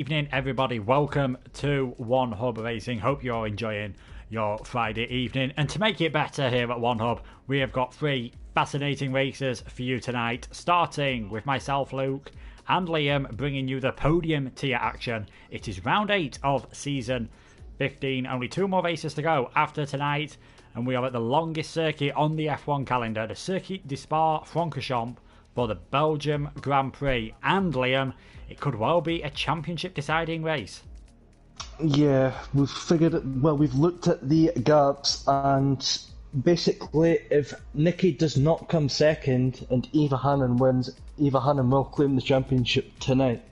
Evening, everybody. Welcome to One Hub Racing. Hope you're enjoying your Friday evening. And to make it better here at One Hub, we have got three fascinating races for you tonight, starting with myself, Luke, and Liam, bringing you the Podium tier action. It is round 8 of season 15. Only two more races to go after tonight, and we are at the longest circuit on the F1 calendar, the Circuit de Spa-Francorchamps, for the Belgium Grand Prix. And Liam, it could well be a championship deciding race. Yeah, we've looked at the gaps, and basically if Nikki does not come second and Eva Hannon wins, Eva Hannon will claim the championship tonight.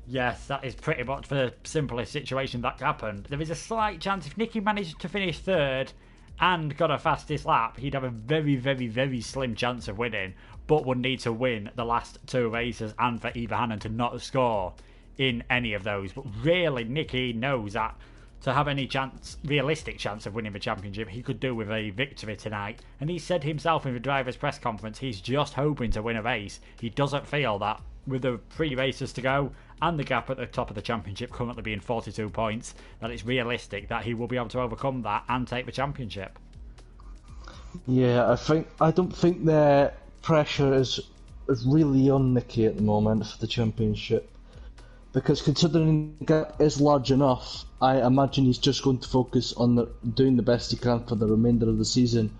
Yes, that is pretty much the simplest situation that happened. There is a slight chance if Nikki managed to finish third and got a fastest lap, he'd have a very, very, very slim chance of winning, but would need to win the last two races and for Eva Hannon to not score in any of those. But really, Nikki knows that to have any chance, realistic chance of winning the championship, he could do with a victory tonight. And he said himself in the driver's press conference, he's just hoping to win a race. He doesn't feel that with the 3 races to go and the gap at the top of the championship currently being 42 points, that it's realistic that he will be able to overcome that and take the championship. Yeah, I don't think the pressure is really on Nikki at the moment for the championship, because considering the gap is large enough, I imagine he's just going to focus on doing the best he can for the remainder of the season,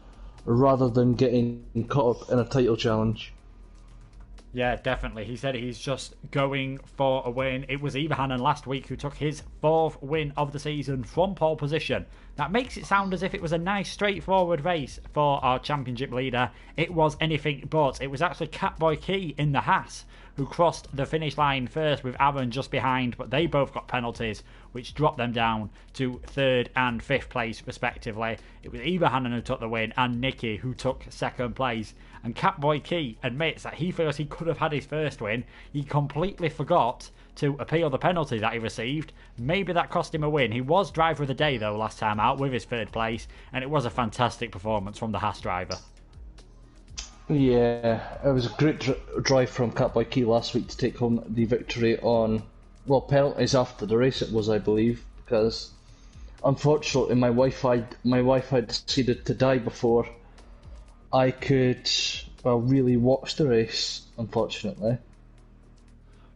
rather than getting caught up in a title challenge. Yeah, definitely. He said he's just going for a win. It was Eva Hannon last week who took his 4th win of the season from pole position. That makes it sound as if it was a nice straightforward race for our championship leader. It was anything but. It was actually Catboy Key in the Haas who crossed the finish line first with Aaron just behind, but they both got penalties which dropped them down to 3rd and 5th place respectively. It was Eva Hannon who took the win and Nikki who took 2nd place. And Catboy Key admits that he feels he could have had his first win. He completely forgot to appeal the penalty that he received. Maybe that cost him a win. He was driver of the day though last time out with his 3rd place, and it was a fantastic performance from the Haas driver. Yeah, it was a great drive from Catboy Key last week to take home the victory on, penalties after the race it was, I believe, because unfortunately my Wi-Fi decided to die before I could really watch the race, unfortunately.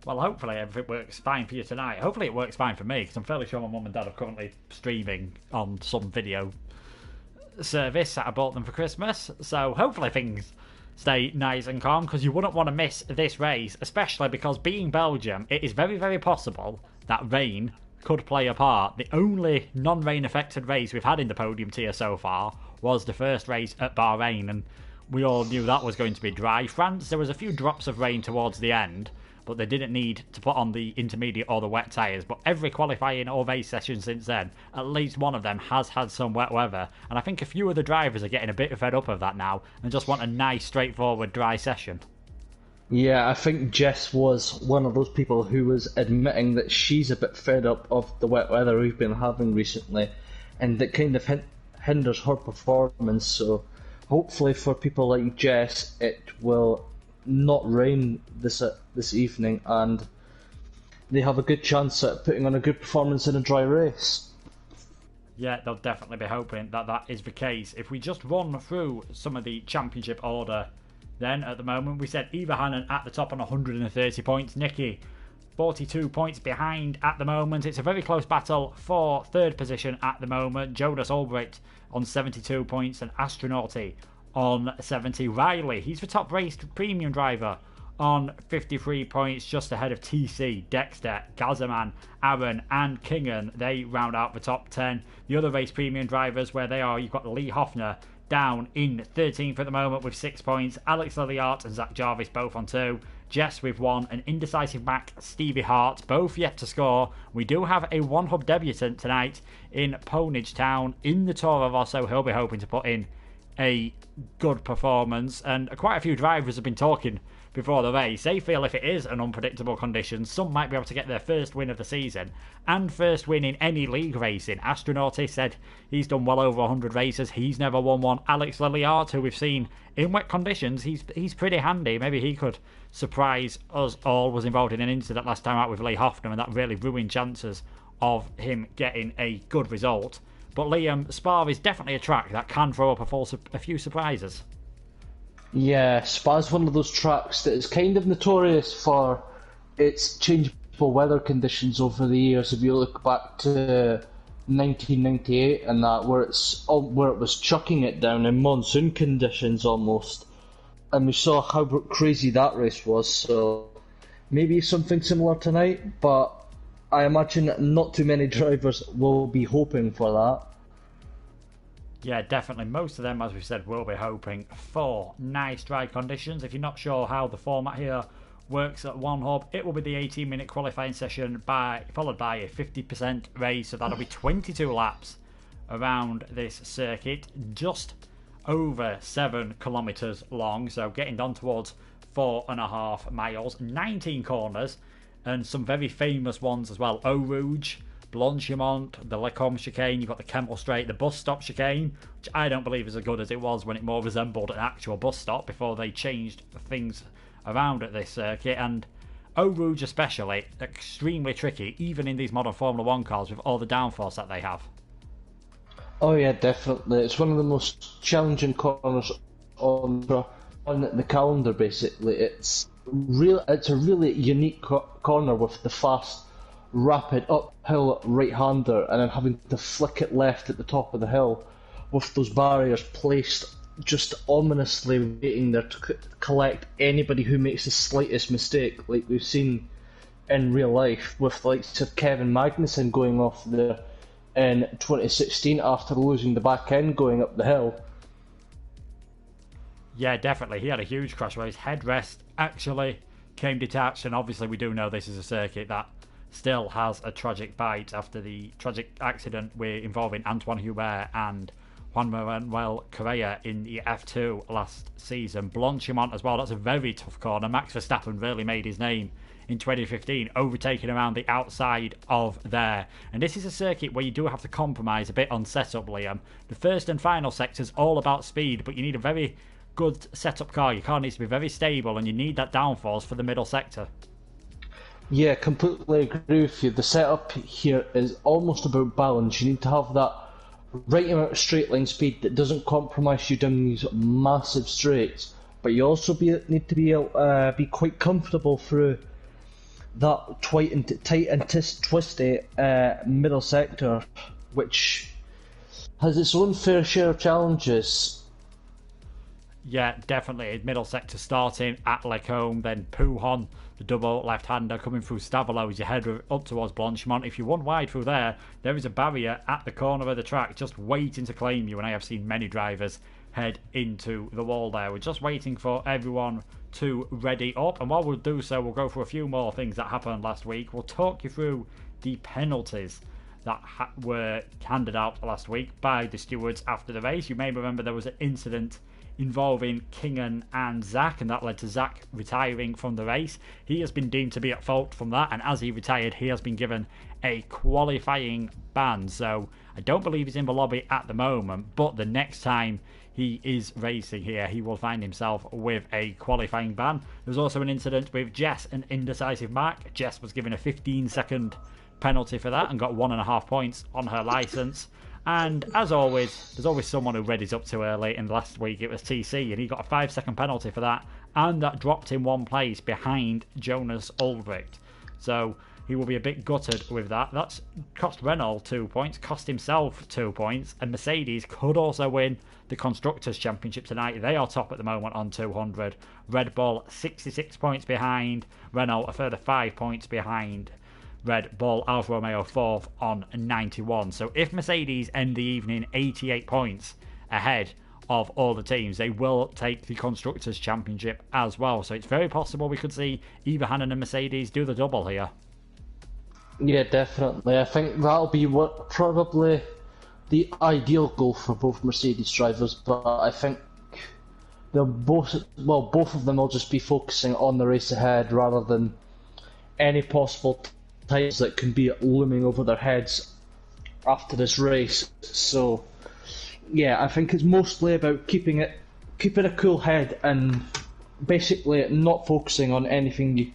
Well, hopefully everything works fine for you tonight. Hopefully it works fine for me, because I'm fairly sure my mum and dad are currently streaming on some video service that I bought them for Christmas. So hopefully things stay nice and calm, because you wouldn't want to miss this race, especially because being Belgium, it is very, very possible that rain could play a part. The only non-rain affected race we've had in the podium tier so far was the first race at Bahrain, and we all knew that was going to be dry. France, there was a few drops of rain towards the end, but they didn't need to put on the intermediate or the wet tyres. But every qualifying or race session since then, at least one of them has had some wet weather, and I think a few of the drivers are getting a bit fed up of that now and just want a nice straightforward dry session. Yeah, I think Jess was one of those people who was admitting that she's a bit fed up of the wet weather we've been having recently, and that kind of hinders her performance. So hopefully for people like Jess, it will not rain this evening, and they have a good chance at putting on a good performance in a dry race. Yeah, they'll definitely be hoping that that is the case. If we just run through some of the championship order, then at the moment we said Eva Hannon at the top on 130 points, Nikki 42 points behind at the moment. It's a very close battle for 3rd position at the moment. Jonas Ulbricht on 72 points and Astronauty on 70. Riley, he's the top raced premium driver on 53 points, just ahead of TC, Dexter, Gazaman, Aaron and Kingan. They round out the top 10. The other race premium drivers, where they are, you've got Lee Hoffner down in 13th at the moment with 6 points. Alex Lilliart and Zach Jarvis both on 2. Jess with 1, and indecisive back Stevie Hart, both yet to score. We do have a One Hub debutant tonight in Ponage Town in the Toro Rosso. He'll be hoping to put in a good performance, and quite a few drivers have been talking before the race. They feel if it is an unpredictable condition, some might be able to get their first win of the season and first win in any league racing. Astronauti said he's done well over 100 races. He's never won one. Alex Lilliard, who we've seen in wet conditions, he's pretty handy. Maybe he could surprise us all. Was involved in an incident last time out with Lee Hoffman, and that really ruined chances of him getting a good result. But Liam, Spa is definitely a track that can throw up a few surprises. Yeah, Spa's one of those tracks that is kind of notorious for its changeable weather conditions over the years. If you look back to 1998 and that, where it was chucking it down in monsoon conditions almost, and we saw how crazy that race was. So maybe something similar tonight, but I imagine not too many drivers will be hoping for that. Yeah, definitely. Most of them, as we said, will be hoping for nice dry conditions. If you're not sure how the format here works at One Hub, it will be the 18-minute qualifying session followed by a 50% race. So that'll be 22 laps around this circuit, just over 7 kilometres long. So getting down towards 4.5 miles, 19 corners, and some very famous ones as well. Eau Rouge, Blanchimont, the Lecombe chicane, you've got the Kemble Straight, the bus stop chicane, which I don't believe is as good as it was when it more resembled an actual bus stop before they changed things around at this circuit. And Eau Rouge especially, extremely tricky, even in these modern Formula 1 cars with all the downforce that they have. Oh yeah, definitely. It's one of the most challenging corners on the calendar, basically. It's a really unique corner with the fast, rapid uphill right-hander and then having to flick it left at the top of the hill with those barriers placed just ominously waiting there to collect anybody who makes the slightest mistake, like we've seen in real life with the likes of Kevin Magnussen going off there in 2016 after losing the back end going up the hill. Yeah, definitely. He had a huge crash where his headrest actually came detached, and obviously we do know this is a circuit that still has a tragic bite after the tragic accident involving Antoine Hubert and Juan Manuel Correa in the F2 last season. Blanchimont as well, that's a very tough corner. Max Verstappen really made his name in 2015, overtaking around the outside of there. And this is a circuit where you do have to compromise a bit on setup, Liam. The first and final sector's all about speed, but you need a very good setup car. Your car needs to be very stable, and you need that downforce for the middle sector. Yeah, completely agree with you. The setup here is almost about balance. You need to have that right amount of straight line speed that doesn't compromise you down these massive straights, but you also need to be quite comfortable through that tight and twisty middle sector, which has its own fair share of challenges. Yeah, definitely. Middle sector starting at Lecombe, then Pouhon, the double left-hander coming through Stavelot as you head up towards Blanchimont. If you run wide through there is a barrier at the corner of the track just waiting to claim you, and I have seen many drivers head into the wall there. We're just waiting for everyone to ready up, and while we'll do so, we'll go through a few more things that happened last week. We'll talk you through the penalties that were handed out last week by the stewards after the race. You may remember there was an incident involving Kingan and Zach, and that led to Zach retiring from the race. He has been deemed to be at fault from that, and as he retired, he has been given a qualifying ban. So I don't believe he's in the lobby at the moment, but the next time he is racing here, he will find himself with a qualifying ban. There was also an incident with Jess and indecisive Mark. Jess was given a 15-second penalty for that and got 1.5 points on her licence. And as always, there's always someone who readies up too early, and last week it was TC, and he got a 5-second penalty for that, and that dropped him 1 place behind Jonas Ulbricht. So he will be a bit gutted with that. That's cost Renault 2 points, cost himself 2 points, and Mercedes could also win the Constructors' Championship tonight. They are top at the moment on 200. Red Bull 66 points behind, Renault a further 5 points behind Red Bull, Alfa Romeo 4th on 91. So if Mercedes end the evening 88 points ahead of all the teams, they will take the Constructors' Championship as well. So it's very possible we could see either Hannon and Mercedes do the double here. Yeah, definitely. I think that'll be probably the ideal goal for both Mercedes drivers, but I think both of them will just be focusing on the race ahead rather than any possible titles that can be looming over their heads after this race. So, yeah, I think it's mostly about keeping a cool head and basically not focusing on anything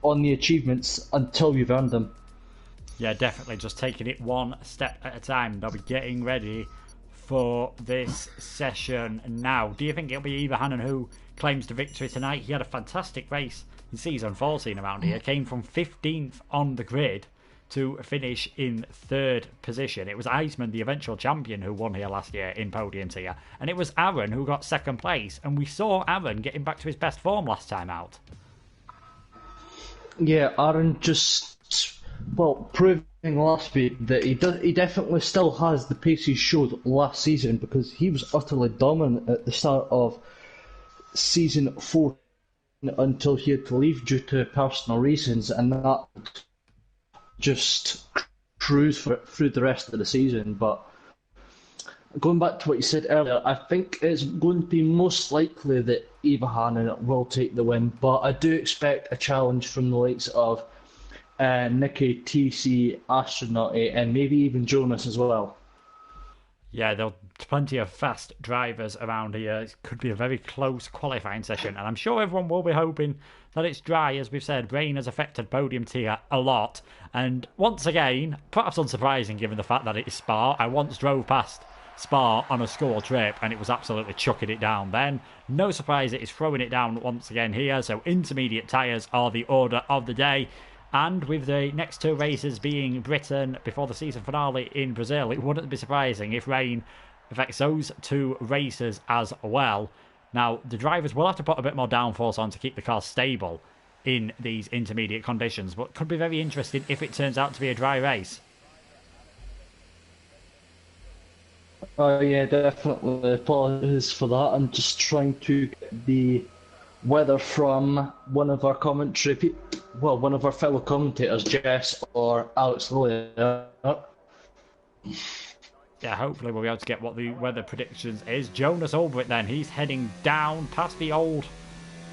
on the achievements until you've earned them. Yeah, definitely just taking it one step at a time. They'll be getting ready for this session now. Do you think it'll be Eva Hannon who claims the victory tonight? He had a fantastic race in season 14 around here. Came from 15th on the grid to finish in 3rd position. It was Eisman, the eventual champion, who won here last year in Podium tier. And it was Aaron who got 2nd place. And we saw Aaron getting back to his best form last time out. Yeah, Aaron just, proving last week that he definitely still has the pace he showed last season, because he was utterly dominant at the start of season 4 until he had to leave due to personal reasons, and that just cruised through the rest of the season. But going back to what you said earlier, I think it's going to be most likely that Eva Hannon will take the win, but I do expect a challenge from the likes of Nikki, TC, Astronaut, and maybe even Jonas as well. Yeah, there'll be plenty of fast drivers around here. It could be a very close qualifying session, and I'm sure everyone will be hoping that it's dry. As we've said, rain has affected Podium tier a lot, and once again, perhaps unsurprising given the fact that it is Spa. I once drove past Spa on a school trip and it was absolutely chucking it down then. No surprise it is throwing it down once again here, so intermediate tyres are the order of the day. And with the next 2 races being Britain before the season finale in Brazil, it wouldn't be surprising if rain affects those 2 races as well. Now, the drivers will have to put a bit more downforce on to keep the car stable in these intermediate conditions, but could be very interesting if it turns out to be a dry race. Oh yeah, definitely. Apologies for that. I'm just trying to get the weather from one of our fellow commentators, Jess or Alex Lilly. Yeah, hopefully we'll be able to get what the weather predictions is. Jonas Ulbricht then, he's heading down past the old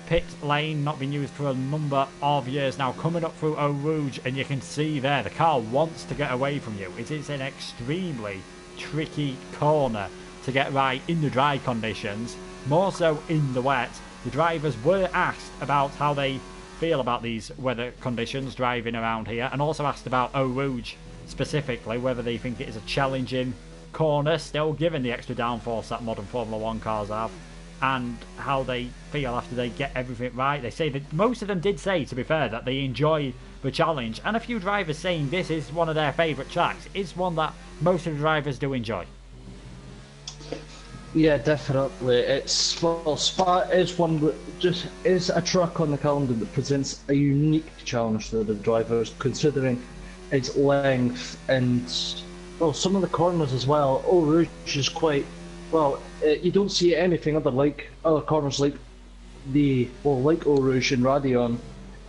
pit lane, not been used for a number of years now, coming up through Eau Rouge, and you can see there the car wants to get away from you. It is an extremely tricky corner to get right in the dry conditions, more so in the wet. The drivers were asked about how they feel about these weather conditions driving around here, and also asked about Eau Rouge specifically, whether they think it is a challenging corner, still given the extra downforce that modern Formula 1 cars have, and how they feel after they get everything right. They say that most of them did say, to be fair, that they enjoy the challenge, and a few drivers saying this is one of their favourite tracks. It's one that most of the drivers do enjoy. Yeah, definitely. Spa is one that just is a track on the calendar that presents a unique challenge to the drivers, considering its length and some of the corners as well. Eau Rouge is quite you don't see anything other corners like like Eau Rouge and Radion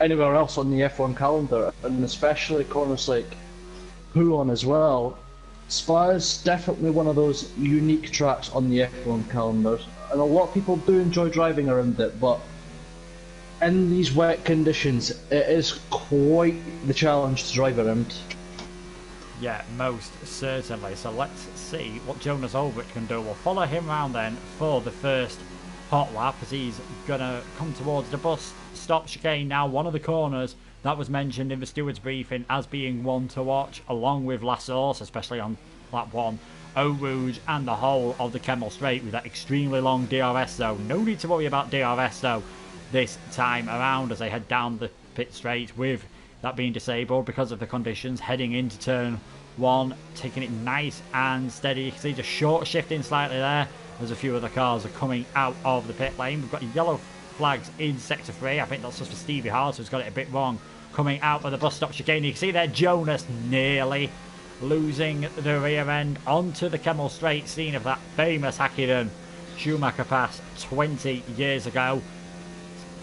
anywhere else on the F1 calendar, and especially corners like Huon as well. Spa is definitely one of those unique tracks on the F1 calendars, and a lot of people do enjoy driving around it, but in these wet conditions it is quite the challenge to drive around. Yeah, most certainly. So let's see what Jonas Ulbricht can do. We'll follow him around then for the first hot lap, as he's going to come towards the bus stop chicane now, one of the corners that was mentioned in the steward's briefing as being one to watch, along with La Source, especially on lap 1, Eau Rouge, and the whole of the Kemmel Straight with that extremely long DRS zone. No need to worry about DRS though this time around as they head down the pit straight, with that being disabled because of the conditions, heading into turn 1, taking it nice and steady. You can see just short shifting slightly there as a few of the cars are coming out of the pit lane. We've got yellow flags in sector 3. I think that's just for Stevie Hart, who's got it a bit wrong coming out of the bus stop chicane. You can see there Jonas nearly losing the rear end onto the Kemmel Straight, scene of that famous Hakkinen Schumacher pass 20 years ago.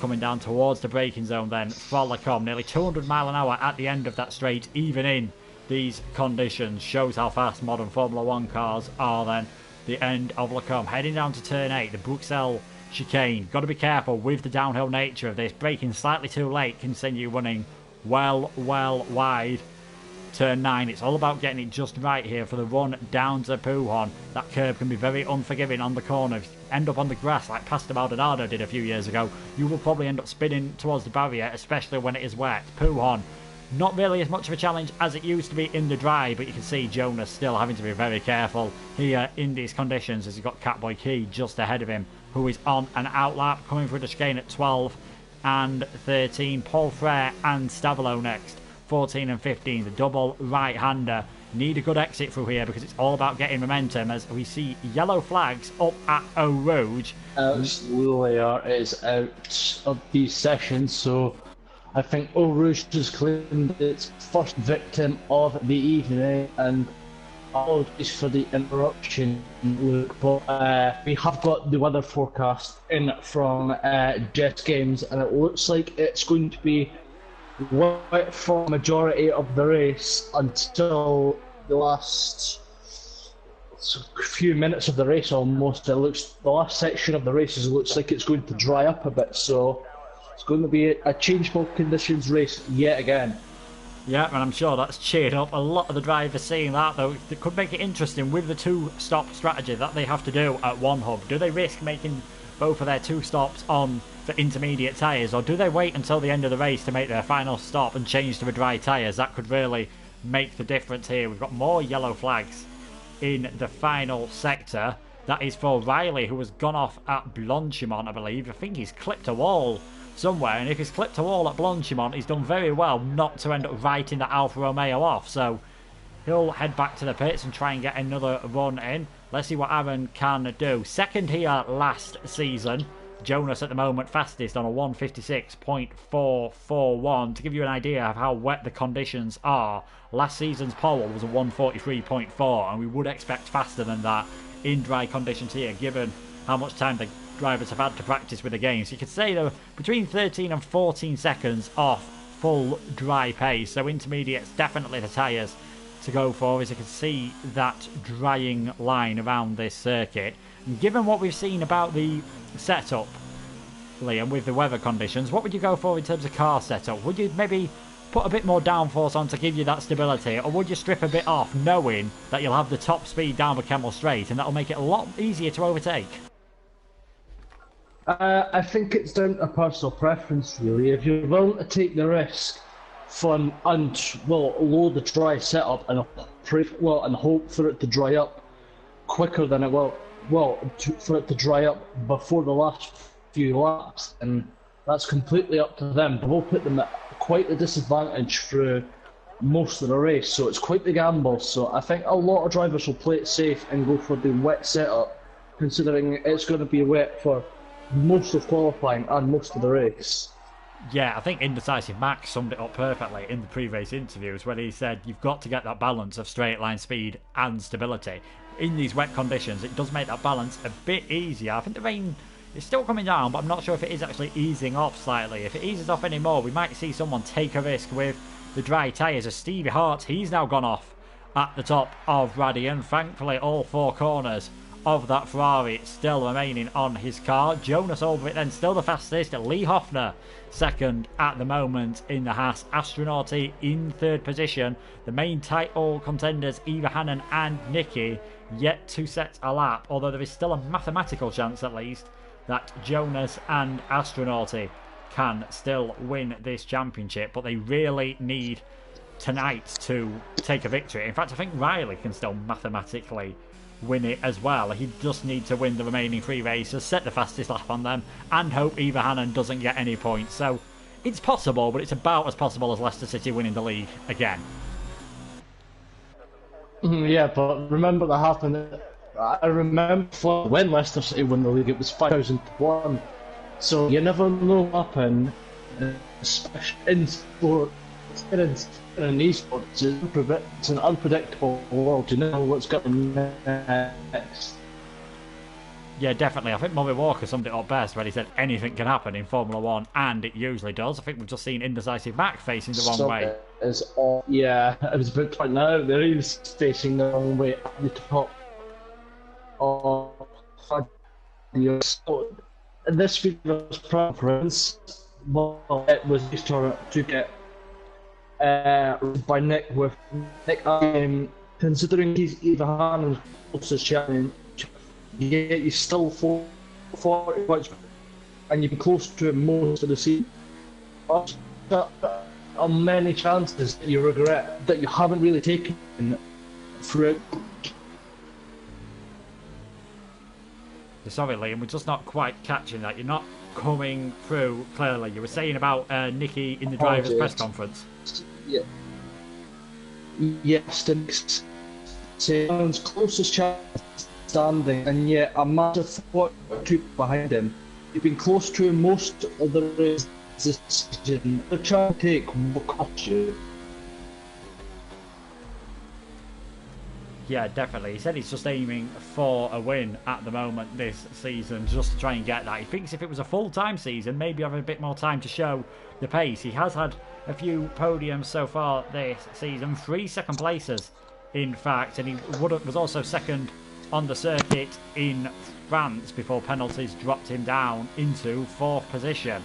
Coming down towards the braking zone then for Lecombe, nearly 200 mile an hour at the end of that straight, even in these conditions. Shows how fast modern Formula 1 cars are then. The end of Lecombe, heading down to turn 8, the Bruxelles chicane. Got to be careful with the downhill nature of this. Braking slightly too late can send you running well wide. Turn 9, it's all about getting it just right here for the run down to Pujon. That curb can be very unforgiving on the corner. If you end up on the grass like Pastor Maldonado did a few years ago, you will probably end up spinning towards the barrier, especially when it is wet. Pujon, not really as much of a challenge as it used to be in the dry, but you can see Jonas still having to be very careful here in these conditions, as he's got Catboy Key just ahead of him, who is on an outlap, coming through the chicane at 12 and 13. Paul Frere and Stavilo next. 14 and 15, the double right-hander need a good exit through here because it's all about getting momentum, as we see yellow flags up at Eau Rouge. Luliar is out of these sessions, so I think Eau Rouge has claimed its first victim of the evening, and apologies for the interruption, Luke, but we have got the weather forecast in from Jet Games, and it looks like it's going to be wet for the majority of the race until the last few minutes of the race almost. It looks, the last section of the race looks like it's going to dry up a bit, so it's going to be a changeable conditions race yet again. Yeah, and I'm sure that's cheered up a lot of the drivers seeing that, though. It could make it interesting with the two-stop strategy that they have to do at one hub. Do they risk making both of their two stops on the intermediate tyres, or do they wait until the end of the race to make their final stop and change to the dry tyres? That could really make the difference here. We've got more yellow flags in the final sector. That is for Riley, who has gone off at Blanchimont, I believe. I think he's clipped a wall somewhere, and if he's clipped a wall at Blanchimont, he's done very well not to end up writing the Alfa Romeo off, so he'll head back to the pits and try and get another run in. Let's see what Aaron can do. Second here last season. Jonas at the moment fastest on a 156.441. To give you an idea of how wet the conditions are, last season's pole was a 143.4, and we would expect faster than that in dry conditions here, given how much time the drivers have had to practice with the game. So you could say they're between 13 and 14 seconds off full dry pace. So intermediates definitely the tyres to go for, as you can see that drying line around this circuit. And given what we've seen about the setup, Liam, with the weather conditions, what would you go for in terms of car setup? Would you maybe put a bit more downforce on to give you that stability, or would you strip a bit off knowing that you'll have the top speed down the Kemmel Straight and that'll make it a lot easier to overtake? I think it's down to personal preference, really. If you're willing to take the risk for load the dry setup and hope for it to dry up quicker than it will, for it to dry up before the last few laps, and that's completely up to them. But we'll put them at quite a disadvantage through most of the race, so it's quite the gamble. So I think a lot of drivers will play it safe and go for the wet setup, considering it's going to be wet for most of qualifying and most of the race. Yeah, I think Indecisive Max summed it up perfectly in the pre-race interviews, where he said you've got to get that balance of straight line speed and stability. In these wet conditions, it does make that balance a bit easier. I think the rain is still coming down, but I'm not sure if it is actually easing off slightly. If it eases off anymore, we might see someone take a risk with the dry tyres. As Stevie Hart, he's now gone off at the top of Radian. Thankfully, all four corners of that Ferrari still remaining on his car. Jonas over it then, still the fastest. Lee Hoffner second at the moment in the Haas. Astronauti in third position. The main title contenders, Eva Hannon and Nikki, yet to set a lap, although there is still a mathematical chance at least that Jonas and Astronauti can still win this championship, but they really need tonight to take a victory. In fact, I think Riley can still mathematically win it as well. He just needs to win the remaining three races, set the fastest lap on them, and hope Eva Hannon doesn't get any points. So it's possible, but it's about as possible as Leicester City winning the league again. Yeah, but remember that happened. I remember when Leicester City won the league, it was 5,000 to 1. So you never know what happen, especially in sport. In esports, it's an unpredictable world. You know what's going next. Yeah, definitely. I think Murray Walker summed it up best when he said anything can happen in Formula 1, and it usually does. I think we've just seen Indecisive Mac facing the wrong way. Yeah, it was a bit right now. There is facing the wrong way at the top of the this video's preference, well, it was used to get by Nick with Nick. Considering he's Eva Hannon's closest champion, yet he's still 40 points, and you've been close to him most of the season. Are many chances that you regret that you haven't really taken throughout. Sorry, Liam, we're just not quite catching that. You're not coming through clearly. You were saying about Nikki in the driver's press conference. Yeah. Yes, the next Satan's closest chance standing, and yet a massive 42 behind him. You've been close to him most of the race this season. The trying to take will cost you. Yeah, definitely. He said he's just aiming for a win at the moment this season, just to try and get that. He thinks if it was a full-time season, maybe have a bit more time to show the pace. He has had a few podiums so far this season, 3 second places, in fact, and he was also second on the circuit in France before penalties dropped him down into 4th position.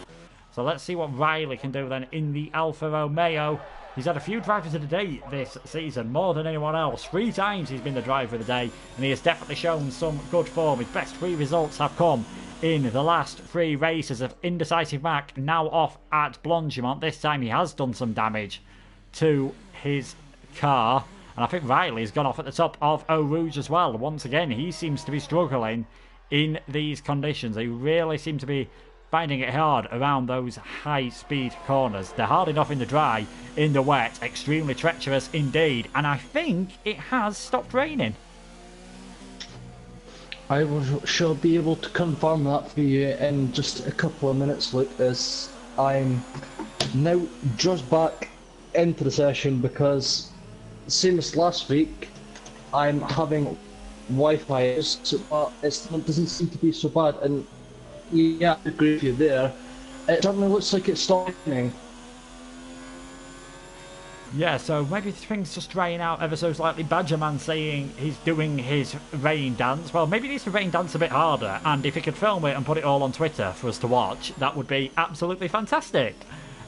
So let's see what Riley can do then in the Alfa Romeo. He's had a few drivers of the day this season, more than anyone else. 3 times he's been the driver of the day, and he has definitely shown some good form. His best 3 results have come in the last 3 races of Indecisive Mac, now off at Blanchimont. This time he has done some damage to his car, and I think Riley's gone off at the top of Eau Rouge as well. Once again, he seems to be struggling in these conditions. They really seem to be finding it hard around those high-speed corners. They're hard enough in the dry, in the wet, extremely treacherous indeed, and I think it has stopped raining. I shall be able to confirm that for you in just a couple of minutes, Luke, as I'm now just back into the session because, same as last week, I'm having Wi-Fi, but it doesn't seem to be so bad, and yeah, I agree with you there. It certainly looks like it's starting. Yeah, so maybe things just drying out ever so slightly. Badgerman saying he's doing his rain dance. Well, maybe he needs to rain dance a bit harder, and if he could film it and put it all on Twitter for us to watch, that would be absolutely fantastic.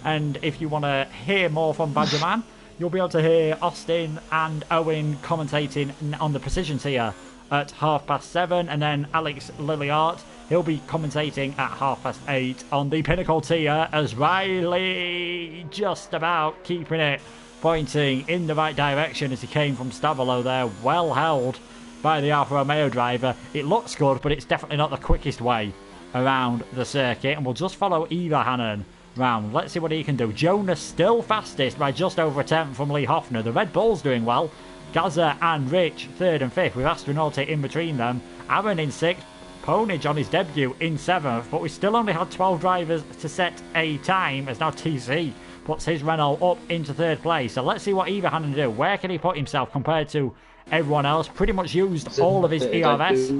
And if you want to hear more from Badgerman, you'll be able to hear Austin and Owen commentating on the Precision tier at 7:30, and then Alex Lilliart, he'll be commentating at 8:30 on the Pinnacle tier, as Riley just about keeping it pointing in the right direction as he came from Stavolo there, well held by the Alfa Romeo driver. It looks good, but it's definitely not the quickest way around the circuit, and we'll just follow Eva Hannon round. Let's see what he can do. Jonas still fastest by just over a tenth from Lee Hoffner. The Red Bull's doing well. Gaza and Rich 3rd and 5th with Astronauti in between them. Aaron in 6th. Ponage on his debut in 7th, but we still only had 12 drivers to set a time, as now TC puts his Renault up into 3rd place. So let's see what Eva Hannon do. Where can he put himself compared to everyone else? Pretty much used all of his ERS.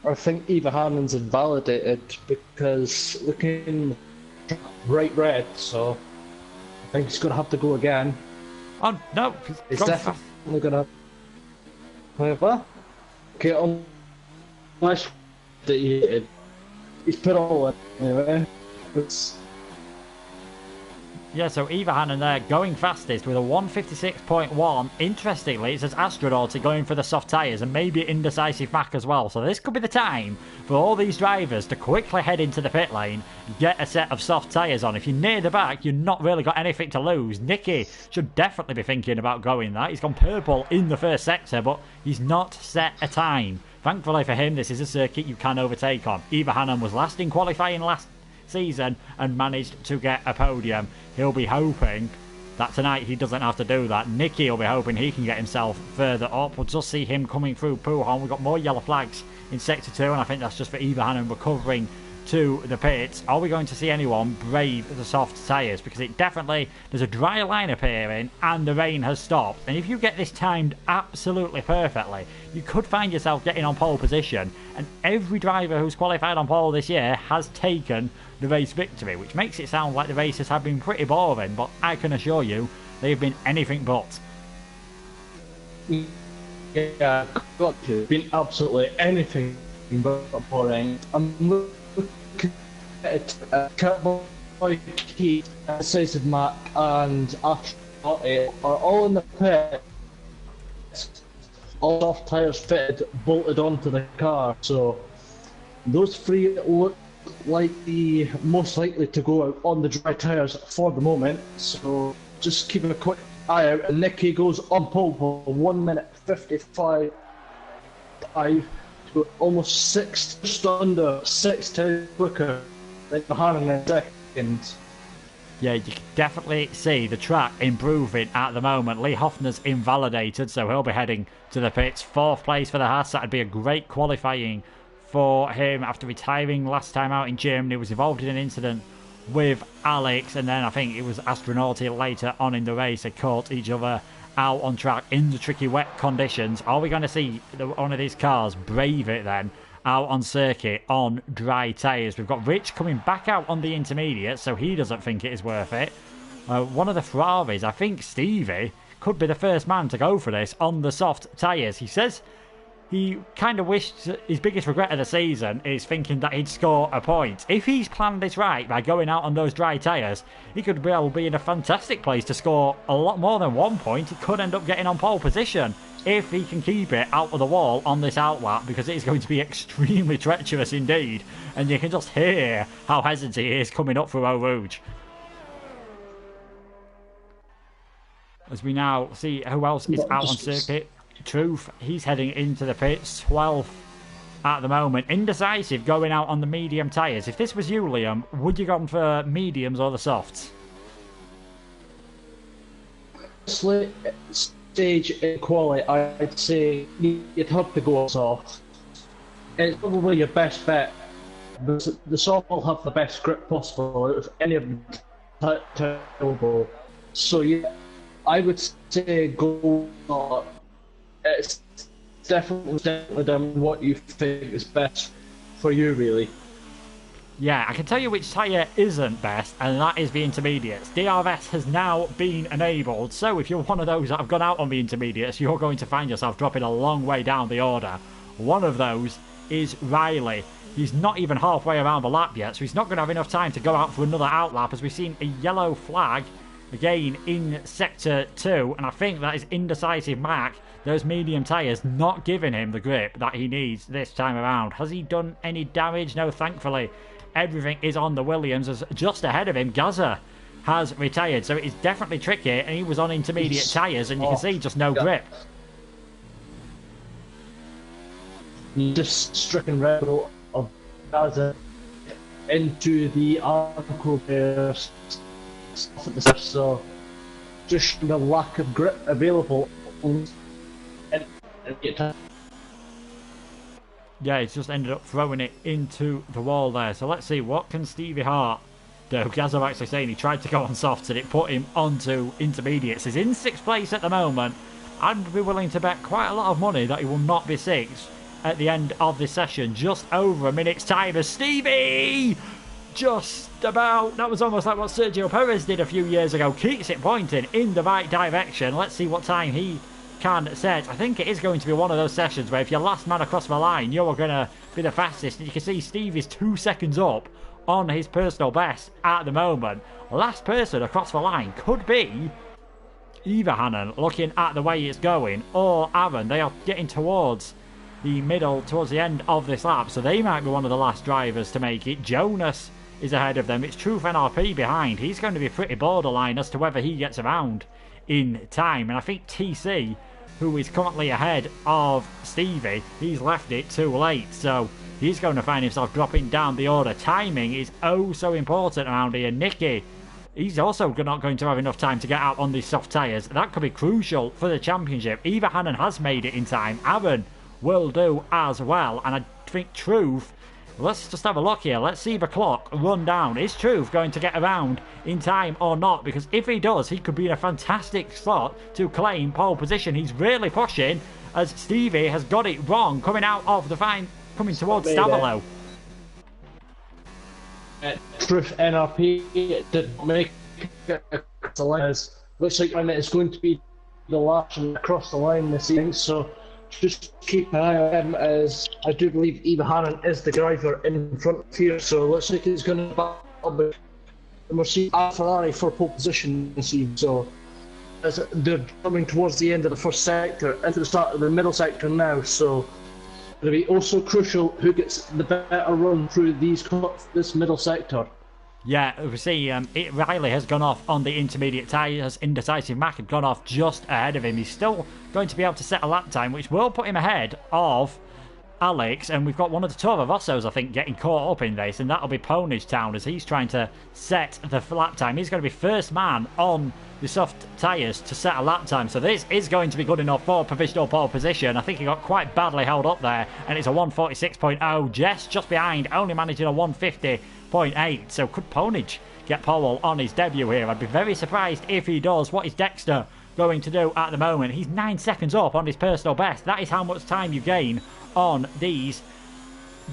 I think Eva Hannon's invalidated because looking bright red, so I think he's going to have to go again. Oh, no. He's definitely going to... However, okay, unless that he's put all in anyway. Yeah, so Eva Hannon there going fastest with a 1:56.1. Interestingly, it says Astronauti going for the soft tyres and maybe Indecisive Mac as well. So this could be the time for all these drivers to quickly head into the pit lane, get a set of soft tyres on. If you're near the back, you've not really got anything to lose. Nicky should definitely be thinking about going that. He's gone purple in the first sector, but he's not set a time. Thankfully for him, this is a circuit you can overtake on. Eva Hannon was last in qualifying last season and managed to get a podium. He'll be hoping that tonight he doesn't have to do that. Nicky will be hoping he can get himself further up. We'll just see him coming through Pouhon. We've got more yellow flags in Sector 2, and I think that's just for Eva Hannon recovering to the pits. Are we going to see anyone brave the soft tyres? Because it definitely, there's a dry line appearing and the rain has stopped. And if you get this timed absolutely perfectly, you could find yourself getting on pole position. And every driver who's qualified on pole this year has taken the race victory, which makes it sound like the races have been pretty boring, but I can assure you they've been anything but. Yeah, got to been absolutely anything but boring. I'm Cowboy Keith, Decisive Mac, and Astronaut are all in the pit. All soft tyres fitted, bolted onto the car. So those three look like the most likely to go out on the dry tyres for the moment. So just keep a quick eye out. And Nicky goes on pole for 1 minute 55. Almost just under 6 times quicker than behind in a second. Yeah, you can definitely see the track improving at the moment. Lee Hoffner's invalidated, so he'll be heading to the pits. 4th place for the Haas. That'd be a great qualifying for him after retiring last time out in Germany. He was involved in an incident with Alex, and then I think it was Astronauti later on in the race. They caught each other out on track in the tricky wet conditions. Are we going to see one of these cars brave it then out on circuit on dry tyres? We've got Rich coming back out on the intermediate, so he doesn't think it is worth it. One of the Ferraris, I think Stevie, could be the first man to go for this on the soft tyres. He says he kind of wished his biggest regret of the season is thinking that he'd score a point. If he's planned this right by going out on those dry tyres, he could well be in a fantastic place to score a lot more than 1 point. He could end up getting on pole position if he can keep it out of the wall on this outlap, because it is going to be extremely treacherous indeed. And you can just hear how hesitant he is coming up for Eau Rouge. As we now see who else is out on circuit. Truth, he's heading into the pits, 12th at the moment. Indecisive going out on the medium tyres. If this was you, Liam, would you go for mediums or the softs? Stage in quality, I'd say you'd have to go soft. It's probably your best bet. The soft will have the best grip possible out of any of them available. So yeah, I would say go soft. It's definitely done what you think is best for you, really. Yeah, I can tell you which tyre isn't best, and that is the intermediates. DRS has now been enabled, so if you're one of those that have gone out on the intermediates, you're going to find yourself dropping a long way down the order. One of those is Riley. He's not even halfway around the lap yet, so he's not going to have enough time to go out for another outlap, as we've seen a yellow flag again in Sector 2, and I think that is Indecisive Mac. Those medium tyres not giving him the grip that he needs this time around. Has he done any damage? No, thankfully. Everything is on the Williams, as just ahead of him, Gaza has retired. So it is definitely tricky, and he was on intermediate tyres, and you can see just no grip. Just stricken rebel of Gaza into the ankle bears. So just the lack of grip available. Yeah, he's just ended up throwing it into the wall there. So let's see, what can Stevie Hart do? Gaza actually saying he tried to go on softs and it put him onto intermediates. He's in 6th place at the moment. I'd be willing to bet quite a lot of money that he will not be 6th at the end of this session. Just over a minute's time as Stevie, just about, that was almost like what Sergio Perez did a few years ago, keeps it pointing in the right direction. Let's see what time he can set. I think it is going to be one of those sessions where if you're last man across the line, you're going to be the fastest. And you can see Steve is 2 seconds up on his personal best at the moment. Last person across the line could be either Hannon, looking at the way it's going, or Aaron. They are getting towards the middle, towards the end of this lap, so they might be one of the last drivers to make it. Jonas is ahead of them. It's Truth NRP behind. He's going to be pretty borderline as to whether he gets around in time. And I think TC, who is currently ahead of Stevie, he's left it too late. So he's going to find himself dropping down the order. Timing is oh so important around here. Nicky, he's also not going to have enough time to get out on these soft tyres. That could be crucial for the championship. Eva Hannon has made it in time. Aaron will do as well. And I think Truth, let's just have a look here. Let's see the clock run down. Is Truth going to get around in time or not? Because if he does, he could be in a fantastic slot to claim pole position. He's really pushing as Stevie has got it wrong coming out of the fine, coming towards Stavalo. Truth NRP didn't make the line. Looks like it's going to be the last one across the line this evening, so just keep an eye on him, as I do believe Eva Hannon is the driver in front here, so it looks like he's going to battle with, and we're seeing Ferrari for pole position, so as they're coming towards the end of the first sector, into the start of the middle sector now, so it'll be also crucial who gets the better run through this middle sector. Yeah, we see Riley has gone off on the intermediate tyres. Indecisive Mac had gone off just ahead of him. He's still going to be able to set a lap time, which will put him ahead of Alex. And we've got one of the Toro Rossos, I think, getting caught up in this. And that'll be Ponage Town as he's trying to set the lap time. He's going to be first man on the soft tyres to set a lap time. So this is going to be good enough for provisional pole position. I think he got quite badly held up there. And it's a 146.0. Jess just behind, only managing a 150.8. So could Ponage get pole on his debut here? I'd be very surprised if he does. What is Dexter going to do at the moment? He's 9 seconds up on his personal best. That is how much time you gain on these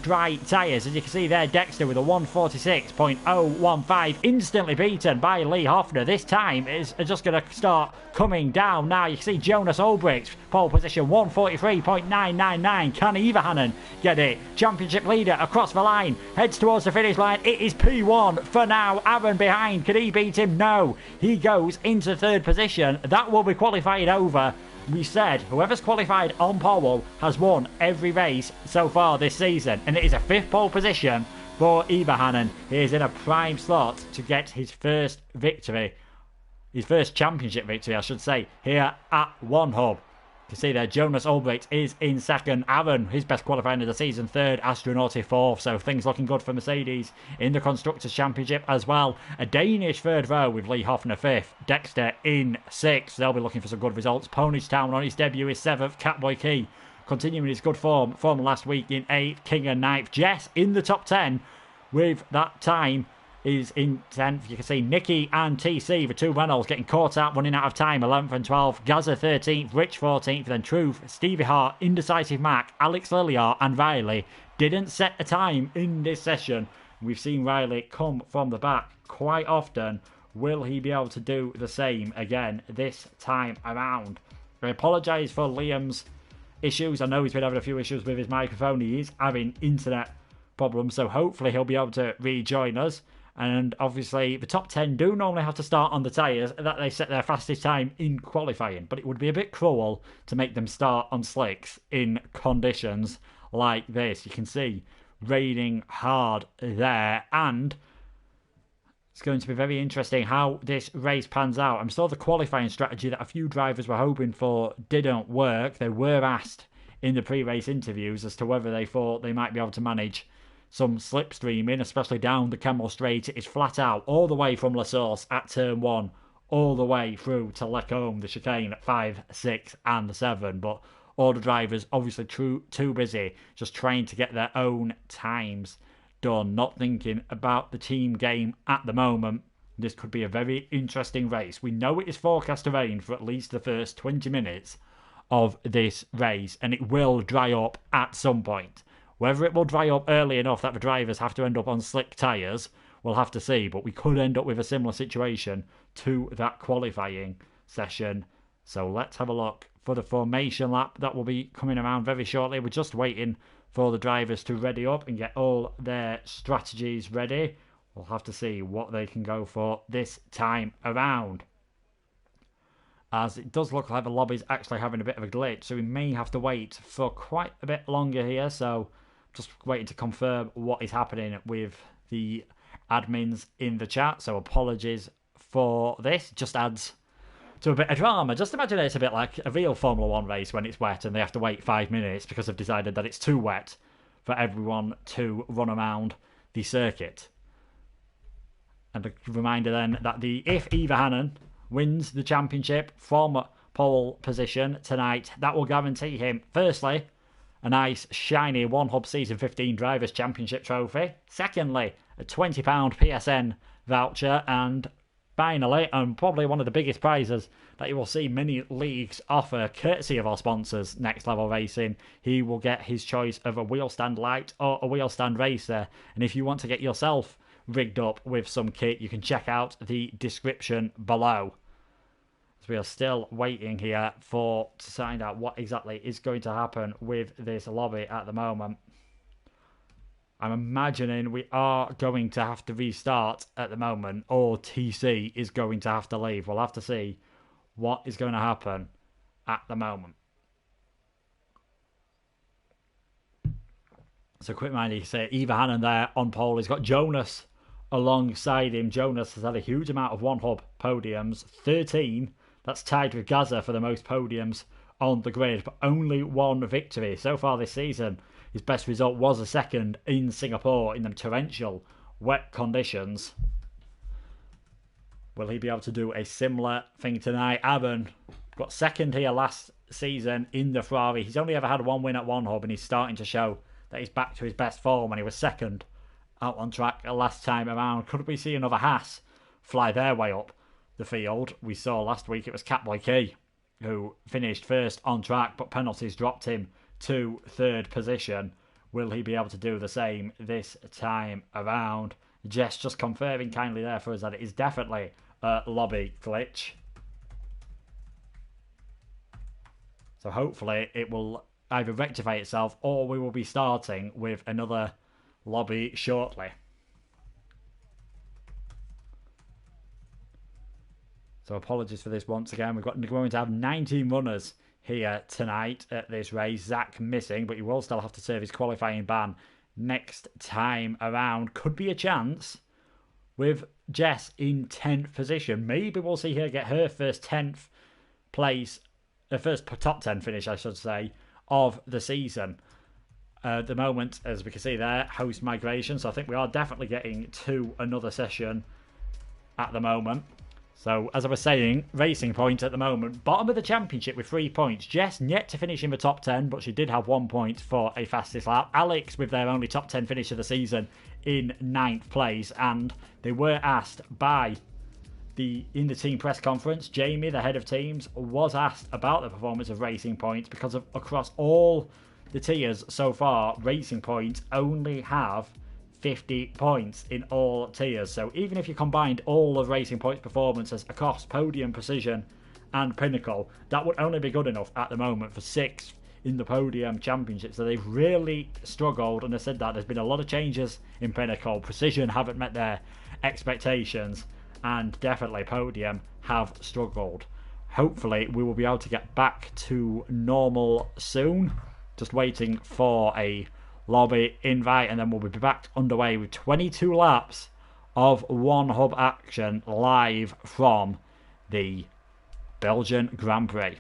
dry tyres. As you can see there, Dexter with a 146.015, instantly beaten by Lee Hoffner. This time is just going to start coming down now. You can see Jonas Ulbricht, pole position 143.999. Can Eva Hannon get it? Championship leader across the line, heads towards the finish line. It is P1 for now. Aaron behind. Can he beat him? No. He goes into third position. That will be qualified over. We said whoever's qualified on pole has won every race so far this season, and it is a 5th pole position for Eva Hannon. He is in a prime slot to get his first victory, his first championship victory, I should say, here at One Hub. You can see there, Jonas Ulbricht is in second. Aaron, his best qualifying of the season, third. Astronauti fourth. So things looking good for Mercedes in the Constructors' Championship as well. A Danish third row with Lee Hoffner fifth. Dexter in sixth. They'll be looking for some good results. Ponage Town on his debut is seventh. Catboy Key continuing his good form from last week in eighth. King and ninth. Jess in the top 10 with that time is in 10th. You can see Nikki and TC, the two Reynolds, getting caught out, running out of time, 11th and 12th. Gaza 13th, Rich 14th, then Truth, Stevie Hart, Indecisive Mac, Alex Lilliar and Riley didn't set a time in this session. We've seen Riley come from the back quite often. Will he be able to do the same again this time around? I apologise for Liam's issues. I know he's been having a few issues with his microphone. He is having internet problems, so hopefully he'll be able to rejoin us. And obviously, the top 10 do normally have to start on the tyres that they set their fastest time in qualifying. But it would be a bit cruel to make them start on slicks in conditions like this. You can see raining hard there. And it's going to be very interesting how this race pans out. I'm sure the qualifying strategy that a few drivers were hoping for didn't work. They were asked in the pre-race interviews as to whether they thought they might be able to manage some slipstreaming, especially down the Kemmel Straight. It is flat out all the way from La Source at turn 1 all the way through to Lecombe, the chicane at 5, 6 and 7. But all the drivers obviously too busy just trying to get their own times done, not thinking about the team game at the moment. This could be a very interesting race. We know it is forecast to rain for at least the first 20 minutes of this race, and it will dry up at some point. Whether it will dry up early enough that the drivers have to end up on slick tyres, we'll have to see. But we could end up with a similar situation to that qualifying session. So let's have a look for the formation lap that will be coming around very shortly. We're just waiting for the drivers to ready up and get all their strategies ready. We'll have to see what they can go for this time around, as it does look like the lobby's actually having a bit of a glitch, so we may have to wait for quite a bit longer here. So just waiting to confirm what is happening with the admins in the chat. So apologies for this. Just adds to a bit of drama. Just imagine it's a bit like a real Formula 1 race when it's wet and they have to wait 5 minutes because they've decided that it's too wet for everyone to run around the circuit. And a reminder then that if Eva Hannon wins the championship from pole position tonight, that will guarantee him, firstly, a nice shiny One Hub Season 15 Drivers' Championship trophy. Secondly, a £20 PSN voucher. And finally, and probably one of the biggest prizes that you will see many leagues offer, courtesy of our sponsors, Next Level Racing, he will get his choice of a wheel stand light or a wheel stand racer. And if you want to get yourself rigged up with some kit, you can check out the description below. So we are still waiting here to find out what exactly is going to happen with this lobby at the moment. I'm imagining we are going to have to restart at the moment, or TC is going to have to leave. We'll have to see what is going to happen at the moment. So quick reminder, you say Eva Hannon there on pole. He's got Jonas alongside him. Jonas has had a huge amount of one-hub podiums, 13. That's tied with Gaza for the most podiums on the grid, but only one victory so far this season. His best result was a second in Singapore in them torrential wet conditions. Will he be able to do a similar thing tonight? Aaron got second here last season in the Ferrari. He's only ever had one win at one hub, and he's starting to show that he's back to his best form when he was second out on track last time around. Could we see another Haas fly their way up the field? We saw last week it was Catboy Key who finished first on track, but penalties dropped him to third position. Will he be able to do the same this time around? Jess just confirming kindly there for us that it is definitely a lobby glitch. So hopefully it will either rectify itself or we will be starting with another lobby shortly. So apologies for this once again. We're going to have 19 runners here tonight at this race. Zach missing, but he will still have to serve his qualifying ban next time around. Could be a chance with Jess in 10th position. Maybe we'll see her get her first 10th place, her first top 10 finish, I should say, of the season. At the moment, as we can see there, host migration. So I think we are definitely getting to another session at the moment. So, as I was saying, Racing Point at the moment, bottom of the championship with 3 points. Jess yet to finish in the top 10, but she did have 1 point for a fastest lap. Alex with their only top 10 finish of the season in 9th place. And they were asked in the team press conference, Jamie, the head of teams, was asked about the performance of Racing Point because across all the tiers so far, Racing Point only have 50 points in all tiers. So even if you combined all of Racing Point's performances across Podium, Precision and Pinnacle, that would only be good enough at the moment for 6th in the Podium Championship. So they've really struggled, and I said that there's been a lot of changes in Pinnacle. Precision haven't met their expectations, and definitely Podium have struggled. Hopefully we will be able to get back to normal soon. Just waiting for a lobby invite, and then we'll be back underway with 22 laps of one hub action live from the Belgian Grand Prix.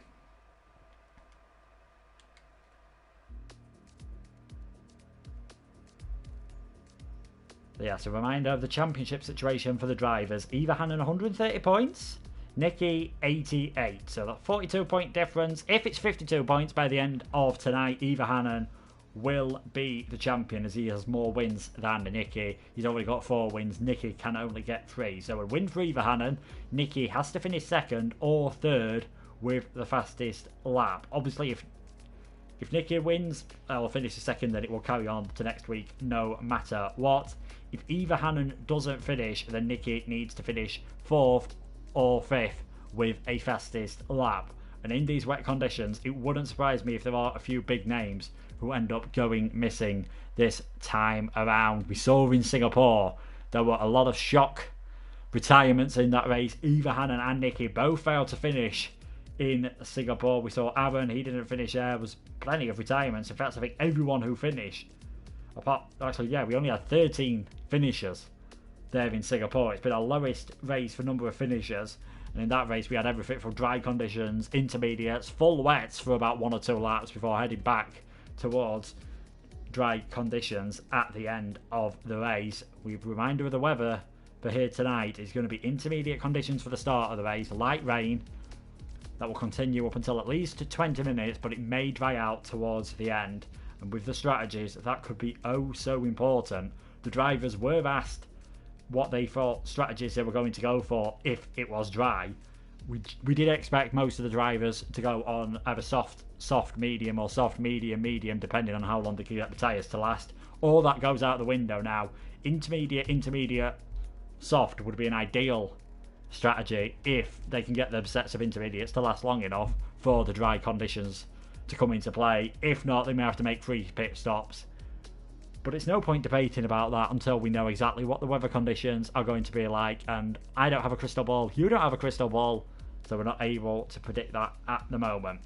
Yes, a reminder of the championship situation for the drivers. Eva Hannon 130 points, Nikki 88. So that 42 point difference. If it's 52 points by the end of tonight, Eva Hannon will be the champion as he has more wins than Nikki. He's already got 4 wins. Nikki can only get 3. So a win for Eva Hannon. Nikki has to finish 2nd or 3rd with the fastest lap. Obviously, if Nikki wins or finishes 2nd, then it will carry on to next week no matter what. If Eva Hannon doesn't finish, then Nikki needs to finish 4th or 5th with a fastest lap. And in these wet conditions, it wouldn't surprise me if there are a few big names who end up going missing this time around. We saw in Singapore there were a lot of shock retirements in that race. Eva Hannon and Nikki both failed to finish in Singapore. We saw Aaron, he didn't finish there. There was plenty of retirements. In fact, I think everyone who finished, we only had 13 finishers there in Singapore. It's been our lowest race for number of finishers. And in that race, we had everything from dry conditions, intermediates, full wets for about 1 or 2 laps before heading back towards dry conditions at the end of the race. Reminder of the weather for here tonight is going to be intermediate conditions for the start of the race, light rain that will continue up until at least 20 minutes, but it may dry out towards the end. And with the strategies, that could be oh so important. The drivers were asked what they thought strategies they were going to go for if it was dry. We did expect most of the drivers to go on either soft, medium, or soft, medium, depending on how long they can get the tyres to last. All that goes out the window now. Intermediate, soft would be an ideal strategy if they can get their sets of intermediates to last long enough for the dry conditions to come into play. If not, they may have to make 3 pit stops. But it's no point debating about that until we know exactly what the weather conditions are going to be like. And I don't have a crystal ball. You don't have a crystal ball. So we're not able to predict that at the moment.